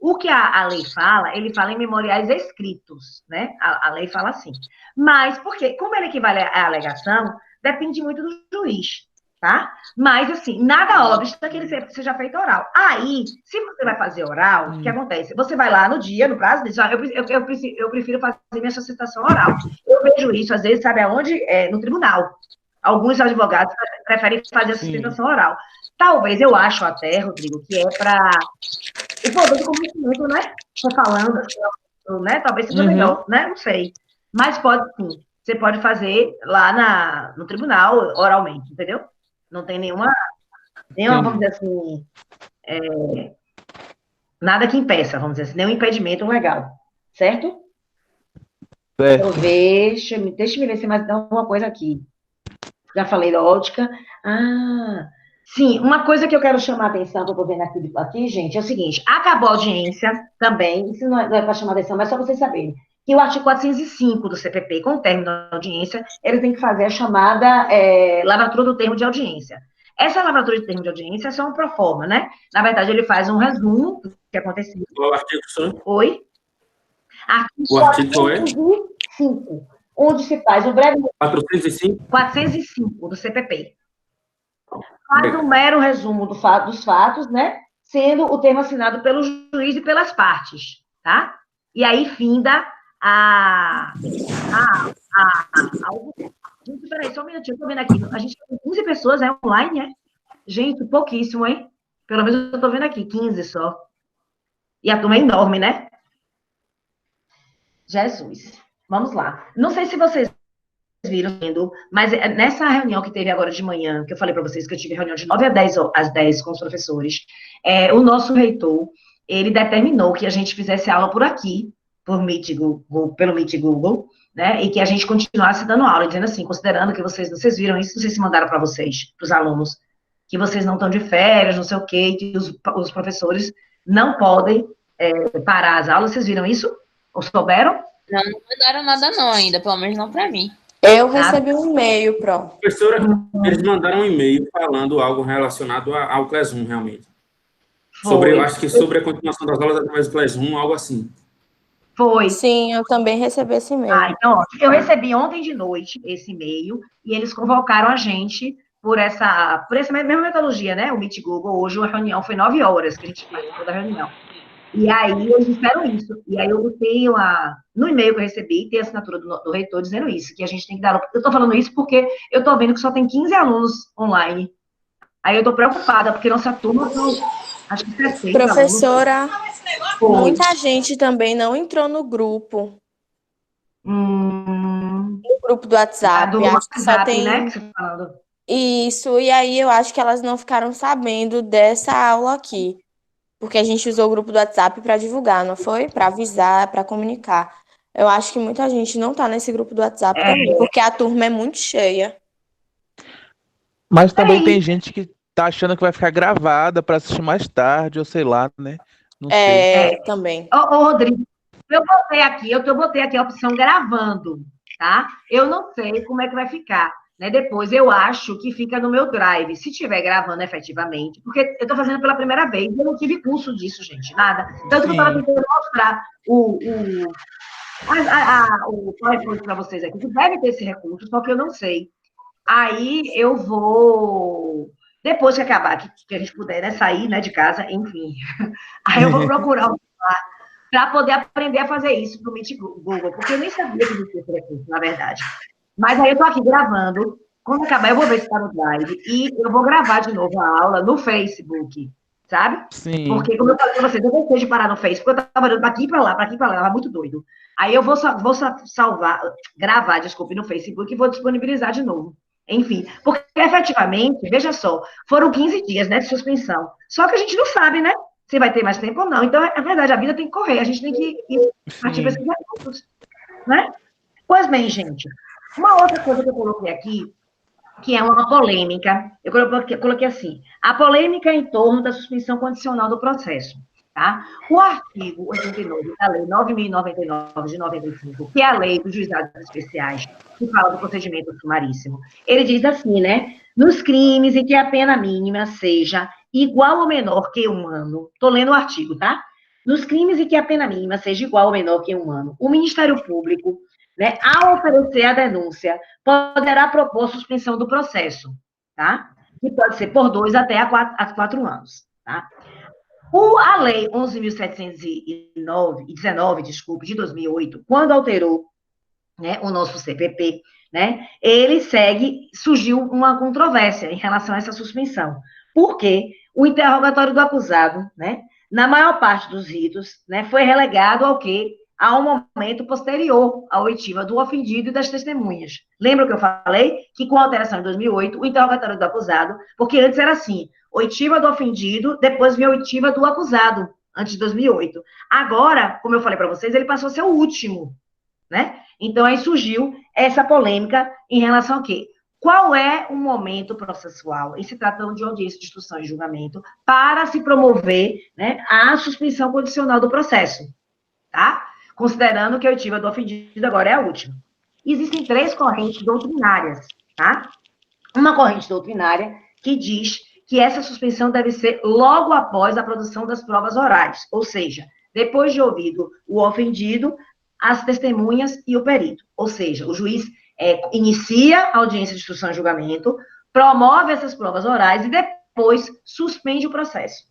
o que a lei fala, ele fala em memoriais escritos, né? A lei fala assim. Mas, por quê? Como ele equivale à alegação, depende muito do juiz, tá? Mas, assim, nada obsta que ele seja feito oral. Aí, se você vai fazer oral, o que acontece? Você vai lá no dia, no prazo, diz, eu prefiro fazer minha solicitação oral. Eu vejo isso, às vezes, sabe aonde? No tribunal. Alguns advogados preferem fazer a sustentação oral. Talvez, eu acho até, Rodrigo, que é para o poder do conhecimento, né? Estou falando, né? Talvez seja melhor, né? Não sei. Mas pode sim. Você pode fazer lá no tribunal, oralmente, entendeu? Não tem nenhuma vamos dizer assim, nada que impeça, vamos dizer assim, nenhum impedimento legal. Certo? Deixa eu ver, deixa eu ver se mais dá alguma coisa aqui. Já falei da ótica. Sim, uma coisa que eu quero chamar a atenção, que eu estou vendo aqui, gente, é o seguinte: acabou a audiência também, isso não é para chamar a atenção, mas só vocês saberem, que o artigo 405 do CPP, com o término da audiência, ele tem que fazer a chamada lavratura do termo de audiência. Essa lavratura de termo de audiência é só uma proforma, né? Na verdade, ele faz um resumo do que aconteceu. Qual artigo, senhor? Oi? O artigo é? 405, onde se faz um breve... 405? 405 do CPP. Faz um mero resumo dos fatos, né? Sendo o termo assinado pelo juiz e pelas partes, tá? E aí finda Gente, peraí, só um minutinho, eu tô vendo aqui. A gente tem 15 pessoas, online, é? Gente, pouquíssimo, hein? Pelo menos eu tô vendo aqui, 15 só. E a turma é enorme, né? Jesus. Vamos lá. Não sei se vocês viram, mas nessa reunião que teve agora de manhã, que eu falei para vocês que eu tive reunião de 9 às 10 com os professores, o nosso reitor, ele determinou que a gente fizesse aula por aqui, pelo Meet Google, né, e que a gente continuasse dando aula, dizendo assim, considerando que vocês viram isso, não sei se mandaram para vocês, para os alunos, que vocês não estão de férias, não sei o quê, que os professores não podem parar as aulas, vocês viram isso? Ou souberam? Não mandaram nada não ainda, pelo menos não para mim. Eu recebi um e-mail, Professora, eles mandaram um e-mail falando algo relacionado ao Classroom, realmente. Acho que sobre a continuação das aulas através do Classroom, algo assim. Foi. Sim, eu também recebi esse e-mail. Então, ó, eu recebi ontem de noite esse e-mail e eles convocaram a gente por essa mesma metodologia, né? O Meet Google, hoje a reunião foi 9 horas que a gente participou da reunião. E aí eles disseram isso. E aí eu tenho no e-mail que eu recebi, tem a assinatura do reitor dizendo isso, que a gente tem que dar... Eu estou falando isso porque eu estou vendo que só tem 15 alunos online. Aí eu estou preocupada, porque nossa turma são, acho que 60 Professora, alunos. muita gente também não entrou no grupo. No grupo do WhatsApp. Do acho que só tem... né, que você tá falando. Isso, e aí eu acho que elas não ficaram sabendo dessa aula aqui. Porque a gente usou o grupo do WhatsApp para divulgar, não foi? Para avisar, para comunicar. Eu acho que muita gente não tá nesse grupo do WhatsApp também, porque a turma é muito cheia. Mas também tem gente que tá achando que vai ficar gravada para assistir mais tarde, ou sei lá, né? Não sei. Também. Ô, Rodrigo, eu botei aqui a opção gravando, tá? Eu não sei como é que vai ficar, né? Depois eu acho que fica no meu drive, se estiver gravando efetivamente, porque eu tô fazendo pela primeira vez, eu não tive curso disso, gente, nada. Tanto que eu tava tentando mostrar o PowerPoint para vocês aqui, que deve ter esse recurso, só que eu não sei. Aí eu vou, depois que acabar, que a gente puder, né, sair, né, de casa, enfim. Aí eu vou procurar para poder aprender a fazer isso pro Meet Google, porque eu nem sabia que existia esse recurso, na verdade. Mas aí eu tô aqui gravando, quando acabar eu vou ver se está no Drive, e eu vou gravar de novo a aula no Facebook, sabe? Sim. Porque, como eu falei para vocês, eu gostei de parar no Facebook, eu estava olhando para aqui e para lá, estava muito doido. Aí eu vou gravar, desculpe, no Facebook e vou disponibilizar de novo. Enfim, porque efetivamente, veja só, foram 15 dias, né, de suspensão. Só que a gente não sabe, né, se vai ter mais tempo ou não. Então, é verdade, a vida tem que correr, a gente tem que ir partir para esses recursos, né? Pois bem, gente, uma outra coisa que eu coloquei aqui, que é uma polêmica, eu coloquei assim, a polêmica em torno da suspensão condicional do processo, tá? O artigo 89 da Lei 9.099 de 95, que é a lei dos juizados especiais, que fala do procedimento sumaríssimo, ele diz assim, né? Nos crimes em que a pena mínima seja igual ou menor que 1 ano, estou lendo o artigo, tá? Nos crimes em que a pena mínima seja igual ou menor que 1 ano, o Ministério Público né, ao oferecer a denúncia, poderá propor suspensão do processo, tá? Que pode ser por 2 até 4 anos, tá? A Lei 11.719, desculpe, de 2008, quando alterou, né, o nosso CPP, né, surgiu uma controvérsia em relação a essa suspensão. Porque o interrogatório do acusado, né, na maior parte dos ritos, né, foi relegado ao quê? A um momento posterior à oitiva do ofendido e das testemunhas. Lembra que eu falei que com a alteração em 2008, o interrogatório do acusado, porque antes era assim, oitiva do ofendido, depois vinha a oitiva do acusado, antes de 2008. Agora, como eu falei para vocês, ele passou a ser o último, né? Então, aí surgiu essa polêmica em relação ao quê? Qual é o momento processual, em se tratando de audiência de instrução e julgamento, para se promover, né, a suspensão condicional do processo, tá? Considerando que a oitiva do ofendido agora é a última. Existem 3 correntes doutrinárias, tá? Uma corrente doutrinária que diz que essa suspensão deve ser logo após a produção das provas orais, ou seja, depois de ouvido o ofendido, as testemunhas e o perito. Ou seja, o juiz inicia a audiência de instrução e julgamento, promove essas provas orais e depois suspende o processo,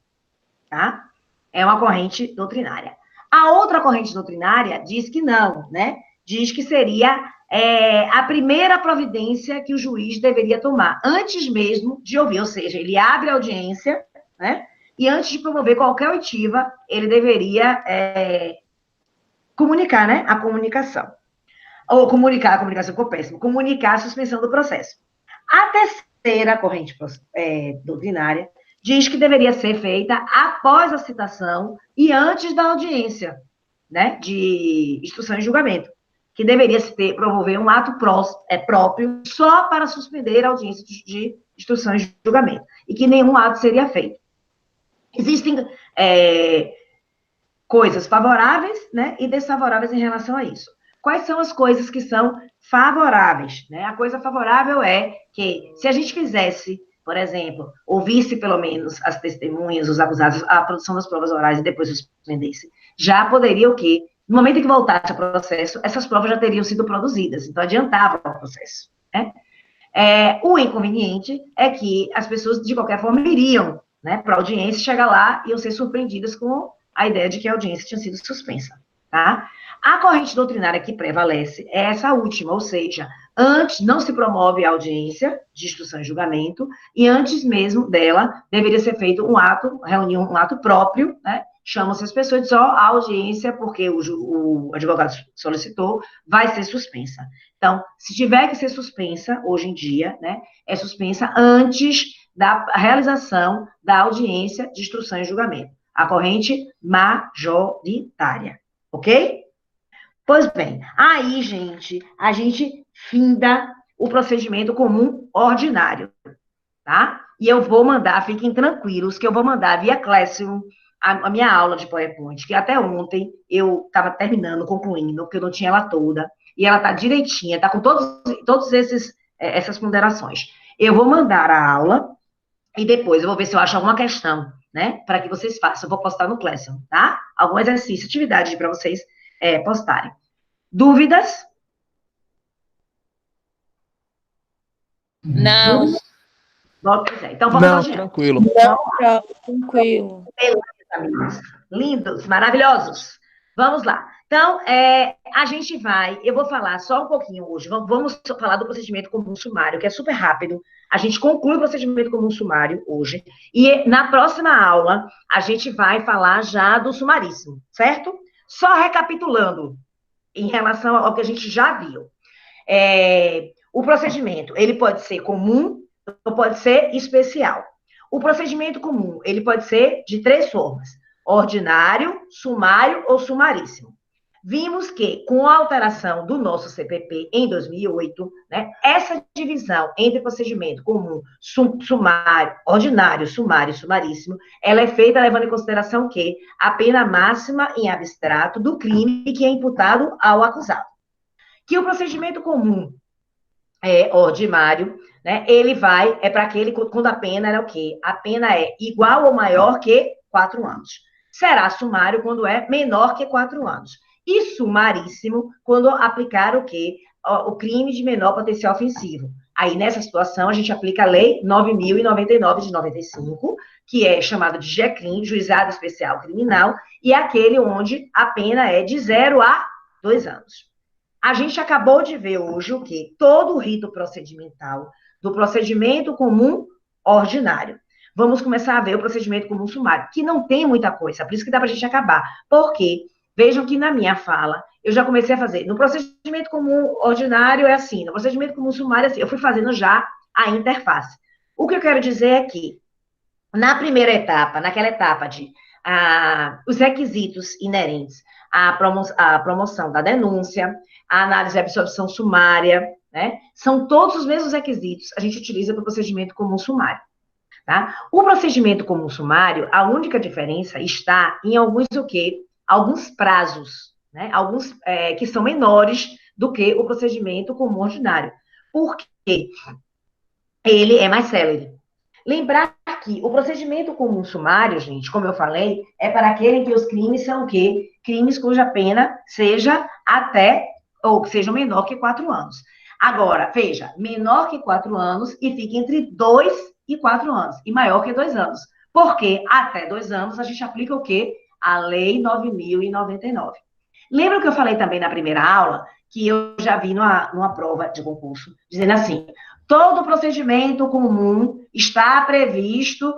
tá? É uma corrente doutrinária. A outra corrente doutrinária diz que não, né? Diz que seria a primeira providência que o juiz deveria tomar, antes mesmo de ouvir, ou seja, ele abre a audiência, né? E antes de promover qualquer oitiva, ele deveria comunicar, né? A comunicação. Ou comunicar, a comunicação ficou péssimo. Comunicar a suspensão do processo. A terceira corrente doutrinária diz que deveria ser feita após a citação e antes da audiência, né? De instrução e julgamento. Que deveria se promover um ato próprio só para suspender a audiência de instrução e julgamento. E que nenhum ato seria feito. Existem coisas favoráveis, né, e desfavoráveis em relação a isso. Quais são as coisas que são favoráveis, né? A coisa favorável é que, se a gente fizesse, por exemplo, ouvisse pelo menos as testemunhas, os acusados, a produção das provas orais e depois suspendesse, já poderia o quê? No momento em que voltasse ao processo, essas provas já teriam sido produzidas, então adiantava o processo, né? O inconveniente é que as pessoas, de qualquer forma, iriam, né, para a audiência, chegar lá e iam ser surpreendidas com a ideia de que a audiência tinha sido suspensa, tá? A corrente doutrinária que prevalece é essa última, ou seja, antes não se promove a audiência de instrução e julgamento, e antes mesmo dela deveria ser feito um ato próprio, né? Chamam-se as pessoas e diz, a audiência, porque o advogado solicitou, vai ser suspensa. Então, se tiver que ser suspensa, hoje em dia, né, é suspensa antes da realização da audiência de instrução e julgamento. A corrente majoritária, ok? Pois bem, aí, gente, a gente finda o procedimento comum ordinário, tá? E eu vou mandar, fiquem tranquilos, que eu vou mandar via Classroom a minha aula de PowerPoint, que até ontem eu estava terminando, concluindo, porque eu não tinha ela toda, e ela tá direitinha, tá com todos essas ponderações. Eu vou mandar a aula, e depois eu vou ver se eu acho alguma questão, né, para que vocês façam. Eu vou postar no Classroom, tá? Algum exercício, atividade para vocês postarem. Dúvidas? Não. Então, vamos Não, adiante. tranquilo. Não, tranquilo. Beleza, amigos. Lindos, maravilhosos. Vamos lá. Então, eu vou falar só um pouquinho hoje, vamos falar do procedimento comum sumário, que é super rápido. A gente conclui o procedimento comum sumário hoje, e na próxima aula, a gente vai falar já do sumaríssimo, certo? Só recapitulando, em relação ao que a gente já viu. O procedimento, ele pode ser comum ou pode ser especial. O procedimento comum, ele pode ser de 3 formas: ordinário, sumário ou sumaríssimo. Vimos que, com a alteração do nosso CPP em 2008, né, essa divisão entre procedimento comum, sumário, ordinário, sumário e sumaríssimo, ela é feita levando em consideração que a pena máxima em abstrato do crime que é imputado ao acusado. Que o procedimento comum ordinário, né, ele para aquele quando a pena é o quê? A pena é igual ou maior que 4 anos. Será sumário quando é menor que 4 anos. e sumaríssimo quando aplicar o quê? O crime de menor potencial ofensivo. Aí, nessa situação, a gente aplica a Lei 9.099 de 95, que é chamada de GECRIM, Juizado Especial Criminal, e é aquele onde a pena é de 0 a 2 anos. A gente acabou de ver hoje o quê? Todo o rito procedimental do procedimento comum ordinário. Vamos começar a ver o procedimento comum sumário, que não tem muita coisa, por isso que dá para a gente acabar. Por quê? Vejam que na minha fala, eu já comecei a fazer. No procedimento comum ordinário é assim, no procedimento comum sumário é assim. Eu fui fazendo já a interface. O que eu quero dizer é que, na primeira etapa, naquela etapa de os requisitos inerentes à promoção da denúncia, a análise e absorção sumária, né? São todos os mesmos requisitos que a gente utiliza para o procedimento comum sumário. Tá? O procedimento comum sumário, a única diferença está em alguns prazos, né? Alguns que são menores do que o procedimento comum ordinário. Porque ele é mais célere. Lembrar que o procedimento comum sumário, gente, como eu falei, é para aquele em que os crimes são o quê? Crimes cuja pena seja ou que sejam menor que 4 anos. Agora, veja, menor que 4 anos e fica entre 2 e 4 anos, e maior que 2 anos. Porque até 2 anos a gente aplica o quê? A Lei 9.099. Lembra que eu falei também na primeira aula, que eu já vi numa prova de concurso, dizendo assim, todo procedimento comum está previsto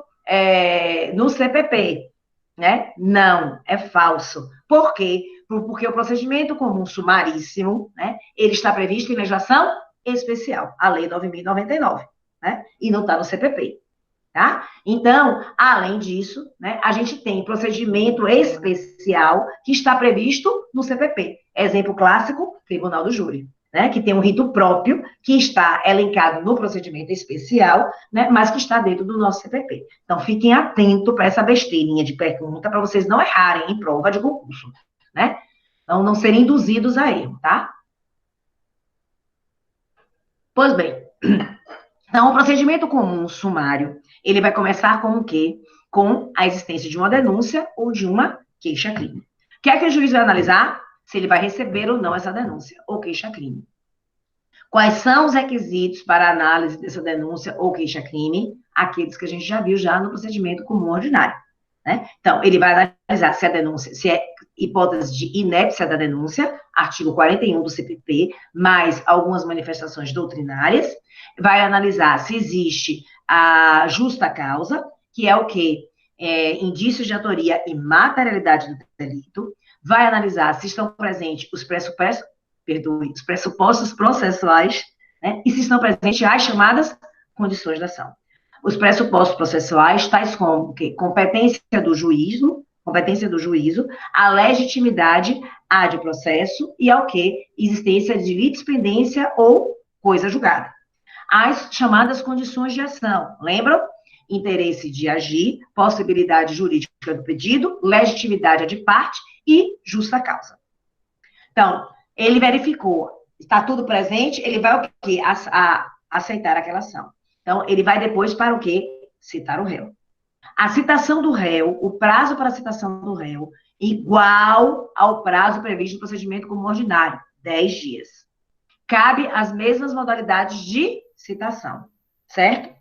no CPP, né? Não, é falso. Por quê? Porque o procedimento comum sumaríssimo, né? Ele está previsto em legislação especial, a Lei 9.099, né? E não está no CPP. Tá? Então, além disso, né, a gente tem procedimento especial que está previsto no CPP. Exemplo clássico, Tribunal do Júri, né, que tem um rito próprio que está elencado no procedimento especial, né, mas que está dentro do nosso CPP. Então, fiquem atentos para essa besteirinha de pergunta, para vocês não errarem em prova de concurso, né? Então, não serem induzidos a erro, tá? Pois bem, então, o procedimento comum sumário, ele vai começar com o quê? Com a existência de uma denúncia ou de uma queixa-crime. O que é que o juiz vai analisar? Se ele vai receber ou não essa denúncia ou queixa-crime. Quais são os requisitos para a análise dessa denúncia ou queixa-crime? Aqueles que a gente já viu no procedimento comum ordinário, né? Então, ele vai analisar se a denúncia, se é hipótese de inépcia da denúncia, artigo 41 do CPP, mais algumas manifestações doutrinárias, vai analisar se existe a justa causa, que é o quê? Indícios de autoria e materialidade do delito, vai analisar se estão presentes os pressupostos processuais, né? E se estão presentes as chamadas condições da ação. Os pressupostos processuais, tais como o quê? Competência do juízo, a legitimidade de processo e ao quê? Existência de litispendência ou coisa julgada. As chamadas condições de ação, lembram? Interesse de agir, possibilidade jurídica do pedido, legitimidade de parte e justa causa. Então, ele verificou, está tudo presente, ele vai o quê? Aceitar aquela ação. Então, ele vai depois para o quê? Citar o réu. A citação do réu, o prazo para a citação do réu, igual ao prazo previsto no procedimento comum ordinário, 10 dias. Cabe as mesmas modalidades de citação, certo?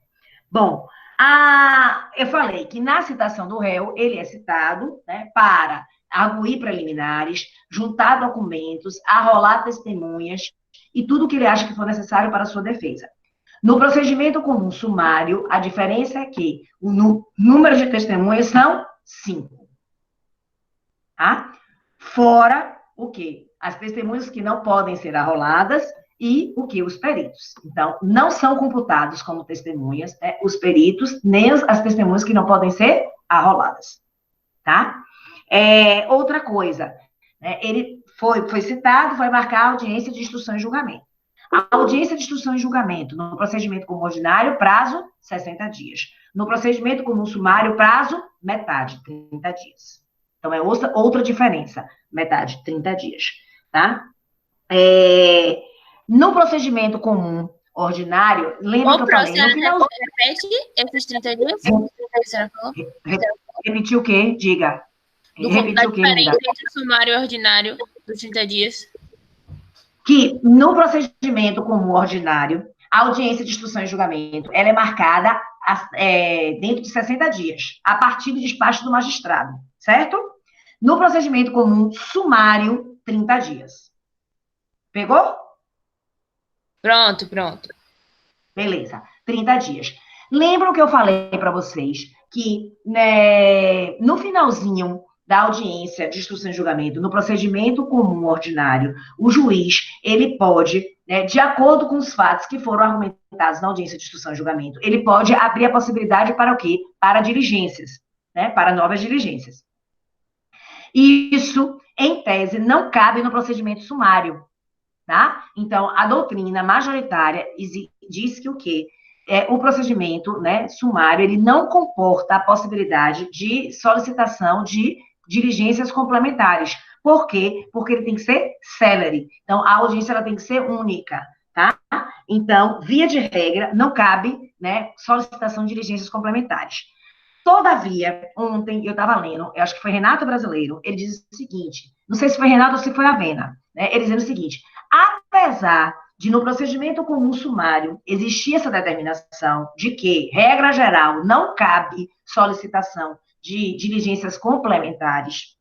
Bom, eu falei que na citação do réu, ele é citado, né, para arguir preliminares, juntar documentos, arrolar testemunhas e tudo o que ele acha que for necessário para a sua defesa. No procedimento comum sumário, a diferença é que o número de testemunhas são 5. Tá? Fora o quê? As testemunhas que não podem ser arroladas e o que? Os peritos. Então, não são computados como testemunhas, né, os peritos, nem as testemunhas que não podem ser arroladas. Tá? Outra coisa, né, ele foi citado, foi marcar a audiência de instrução e julgamento. A audiência de instrução e julgamento, no procedimento comum ordinário, prazo, 60 dias. No procedimento comum sumário, prazo, metade, 30 dias. Então, é outra diferença, metade, 30 dias, tá? No procedimento comum ordinário, lembra que eu falei... No final... Repete esses 30 dias? Repetiu o quê? Diga. Repetiu o quê, diferença entre o sumário e o ordinário Dos 30 dias. Que no procedimento comum ordinário, a audiência de instrução e julgamento, ela é marcada dentro de 60 dias, a partir do despacho do magistrado, certo? No procedimento comum sumário, 30 dias. Pegou? Pronto. Beleza, 30 dias. Lembram que eu falei para vocês que, né, no finalzinho da audiência de instrução e julgamento, no procedimento comum ordinário, o juiz, ele pode, né, de acordo com os fatos que foram argumentados na audiência de instrução e julgamento, ele pode abrir a possibilidade para o quê? Para diligências, né, para novas diligências. Isso, em tese, não cabe no procedimento sumário, tá? Então, a doutrina majoritária diz que o quê? O procedimento, né, sumário, ele não comporta a possibilidade de solicitação de diligências complementares. Por quê? Porque ele tem que ser célere. Então, a audiência ela tem que ser única, tá? Então, via de regra, não cabe, né, solicitação de diligências complementares. Todavia, ontem eu estava lendo, eu acho que foi Renato Brasileiro, ele diz o seguinte, não sei se foi Renato ou se foi Avena, né, ele dizendo o seguinte, apesar de no procedimento comum sumário existir essa determinação de que, regra geral, não cabe solicitação de diligências complementares,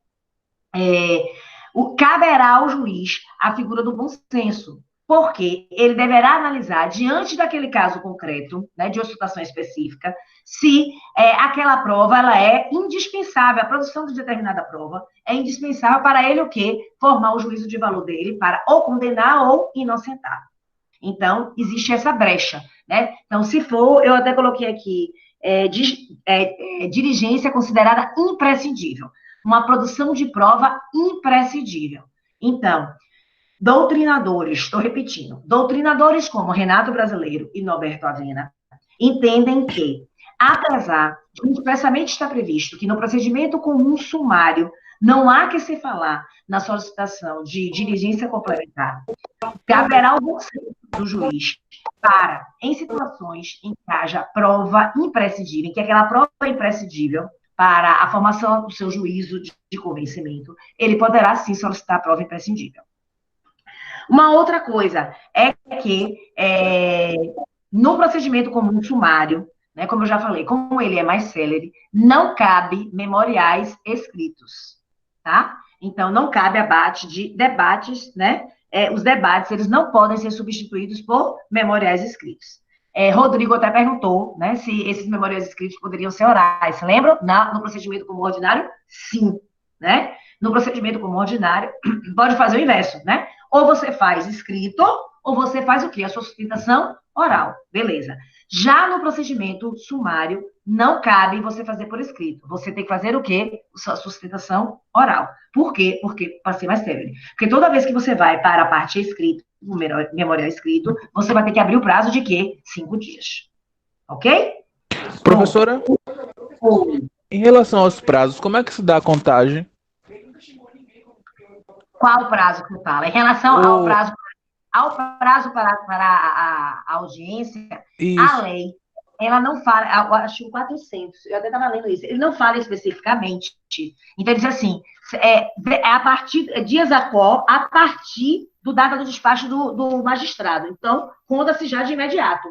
caberá ao juiz a figura do bom senso, porque ele deverá analisar, diante daquele caso concreto, né, de uma situação específica, se aquela prova ela é indispensável, a produção de determinada prova é indispensável para ele o quê? Formar o juízo de valor dele para ou condenar ou inocentar. Então, existe essa brecha, né? Então, se for, eu até coloquei aqui, diligência considerada imprescindível, uma produção de prova imprescindível. Então, doutrinadores, estou repetindo, doutrinadores como Renato Brasileiro e Norberto Avena entendem que, apesar de expressamente estar previsto que no procedimento comum sumário não há que se falar na solicitação de diligência complementar, caberá o bom senso do juiz para, em situações em que haja prova imprescindível, em que aquela prova é imprescindível para a formação do seu juízo de convencimento, ele poderá sim solicitar a prova imprescindível. Uma outra coisa é que no procedimento comum sumário, né, como eu já falei, como ele é mais célere, não cabe memoriais escritos, tá? Então, não cabe abate de debates, né? Os debates, eles não podem ser substituídos por memoriais escritos. Rodrigo até perguntou, né, se esses memoriais escritos poderiam ser orais. Lembram? No procedimento comum ordinário, sim, né? No procedimento comum ordinário, pode fazer o inverso, né? Ou você faz escrito, ou você faz o quê? A sua sustentação oral. Beleza. Já no procedimento sumário, não cabe você fazer por escrito. Você tem que fazer o quê? A sustentação oral. Por quê? Porque, para ser mais célere. Porque toda vez que você vai para a parte escrita, o memorial escrito, você vai ter que abrir o prazo de quê? 5 dias. Ok? Professora, em relação aos prazos, como é que se dá a contagem? Qual o prazo que você fala? Em relação ao prazo para a audiência, Isso. a lei, ela não fala, o artigo 400, eu até estava lendo isso, ele não fala especificamente. Então, ele diz assim, a partir, dias a partir do data do despacho do magistrado. Então, conta-se já de imediato.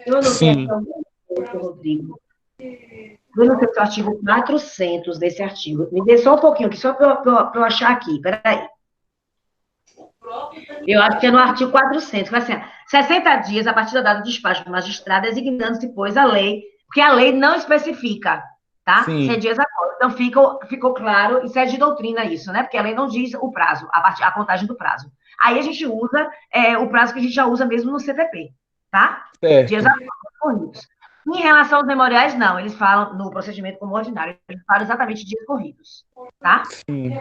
Eu anotei aqui, Rodrigo. Eu não sei se é o artigo 400 desse artigo. Me dê só um pouquinho aqui, só para eu achar aqui. Peraí. Eu acho que é no artigo 400, que vai assim, 60 dias a partir da data do despacho do magistrado, designando-se, pois, a lei, porque a lei não especifica, tá? Sim. 100 dias após. Então, ficou claro, isso é de doutrina isso, né? Porque a lei não diz o prazo, a contagem do prazo. Aí a gente usa o prazo que a gente já usa mesmo no CPP, tá? Certo. Dias após, corridos. Em relação aos memoriais, não, eles falam no procedimento como ordinário, eles falam exatamente dias corridos, tá? Sim.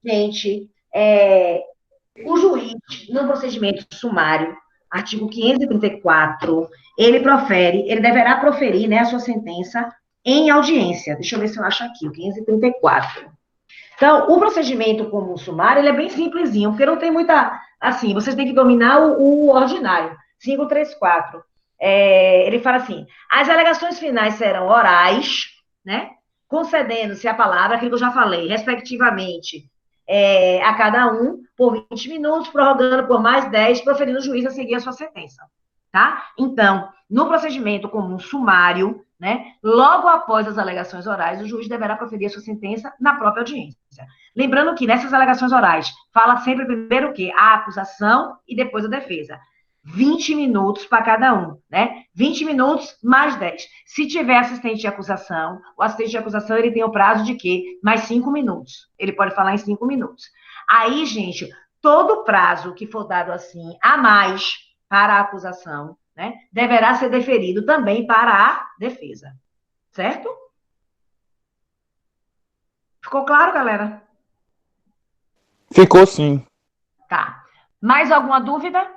Gente, o juiz, no procedimento sumário, artigo 534, ele deverá proferir, né, a sua sentença em audiência. Deixa eu ver se eu acho aqui, o 534. Então, o procedimento comum sumário, ele é bem simplesinho, porque não tem muita, assim, vocês têm que dominar o ordinário. 534. Ele fala assim, as alegações finais serão orais, né, concedendo-se a palavra, aquilo que eu já falei, respectivamente, a cada um por 20 minutos, prorrogando por mais 10, proferindo o juiz a seguir a sua sentença. Tá? Então, no procedimento comum sumário, né, logo após as alegações orais, o juiz deverá proferir a sua sentença na própria audiência. Lembrando que nessas alegações orais, fala sempre primeiro o quê? A acusação e depois a defesa. 20 minutos para cada um, né? 20 minutos mais 10. Se tiver assistente de acusação, o assistente de acusação ele tem o prazo de quê? Mais 5 minutos. Ele pode falar em 5 minutos. Aí, gente, todo prazo que for dado assim a mais para a acusação, né, deverá ser deferido também para a defesa. Certo? Ficou claro, galera? Ficou sim. Tá. Mais alguma dúvida?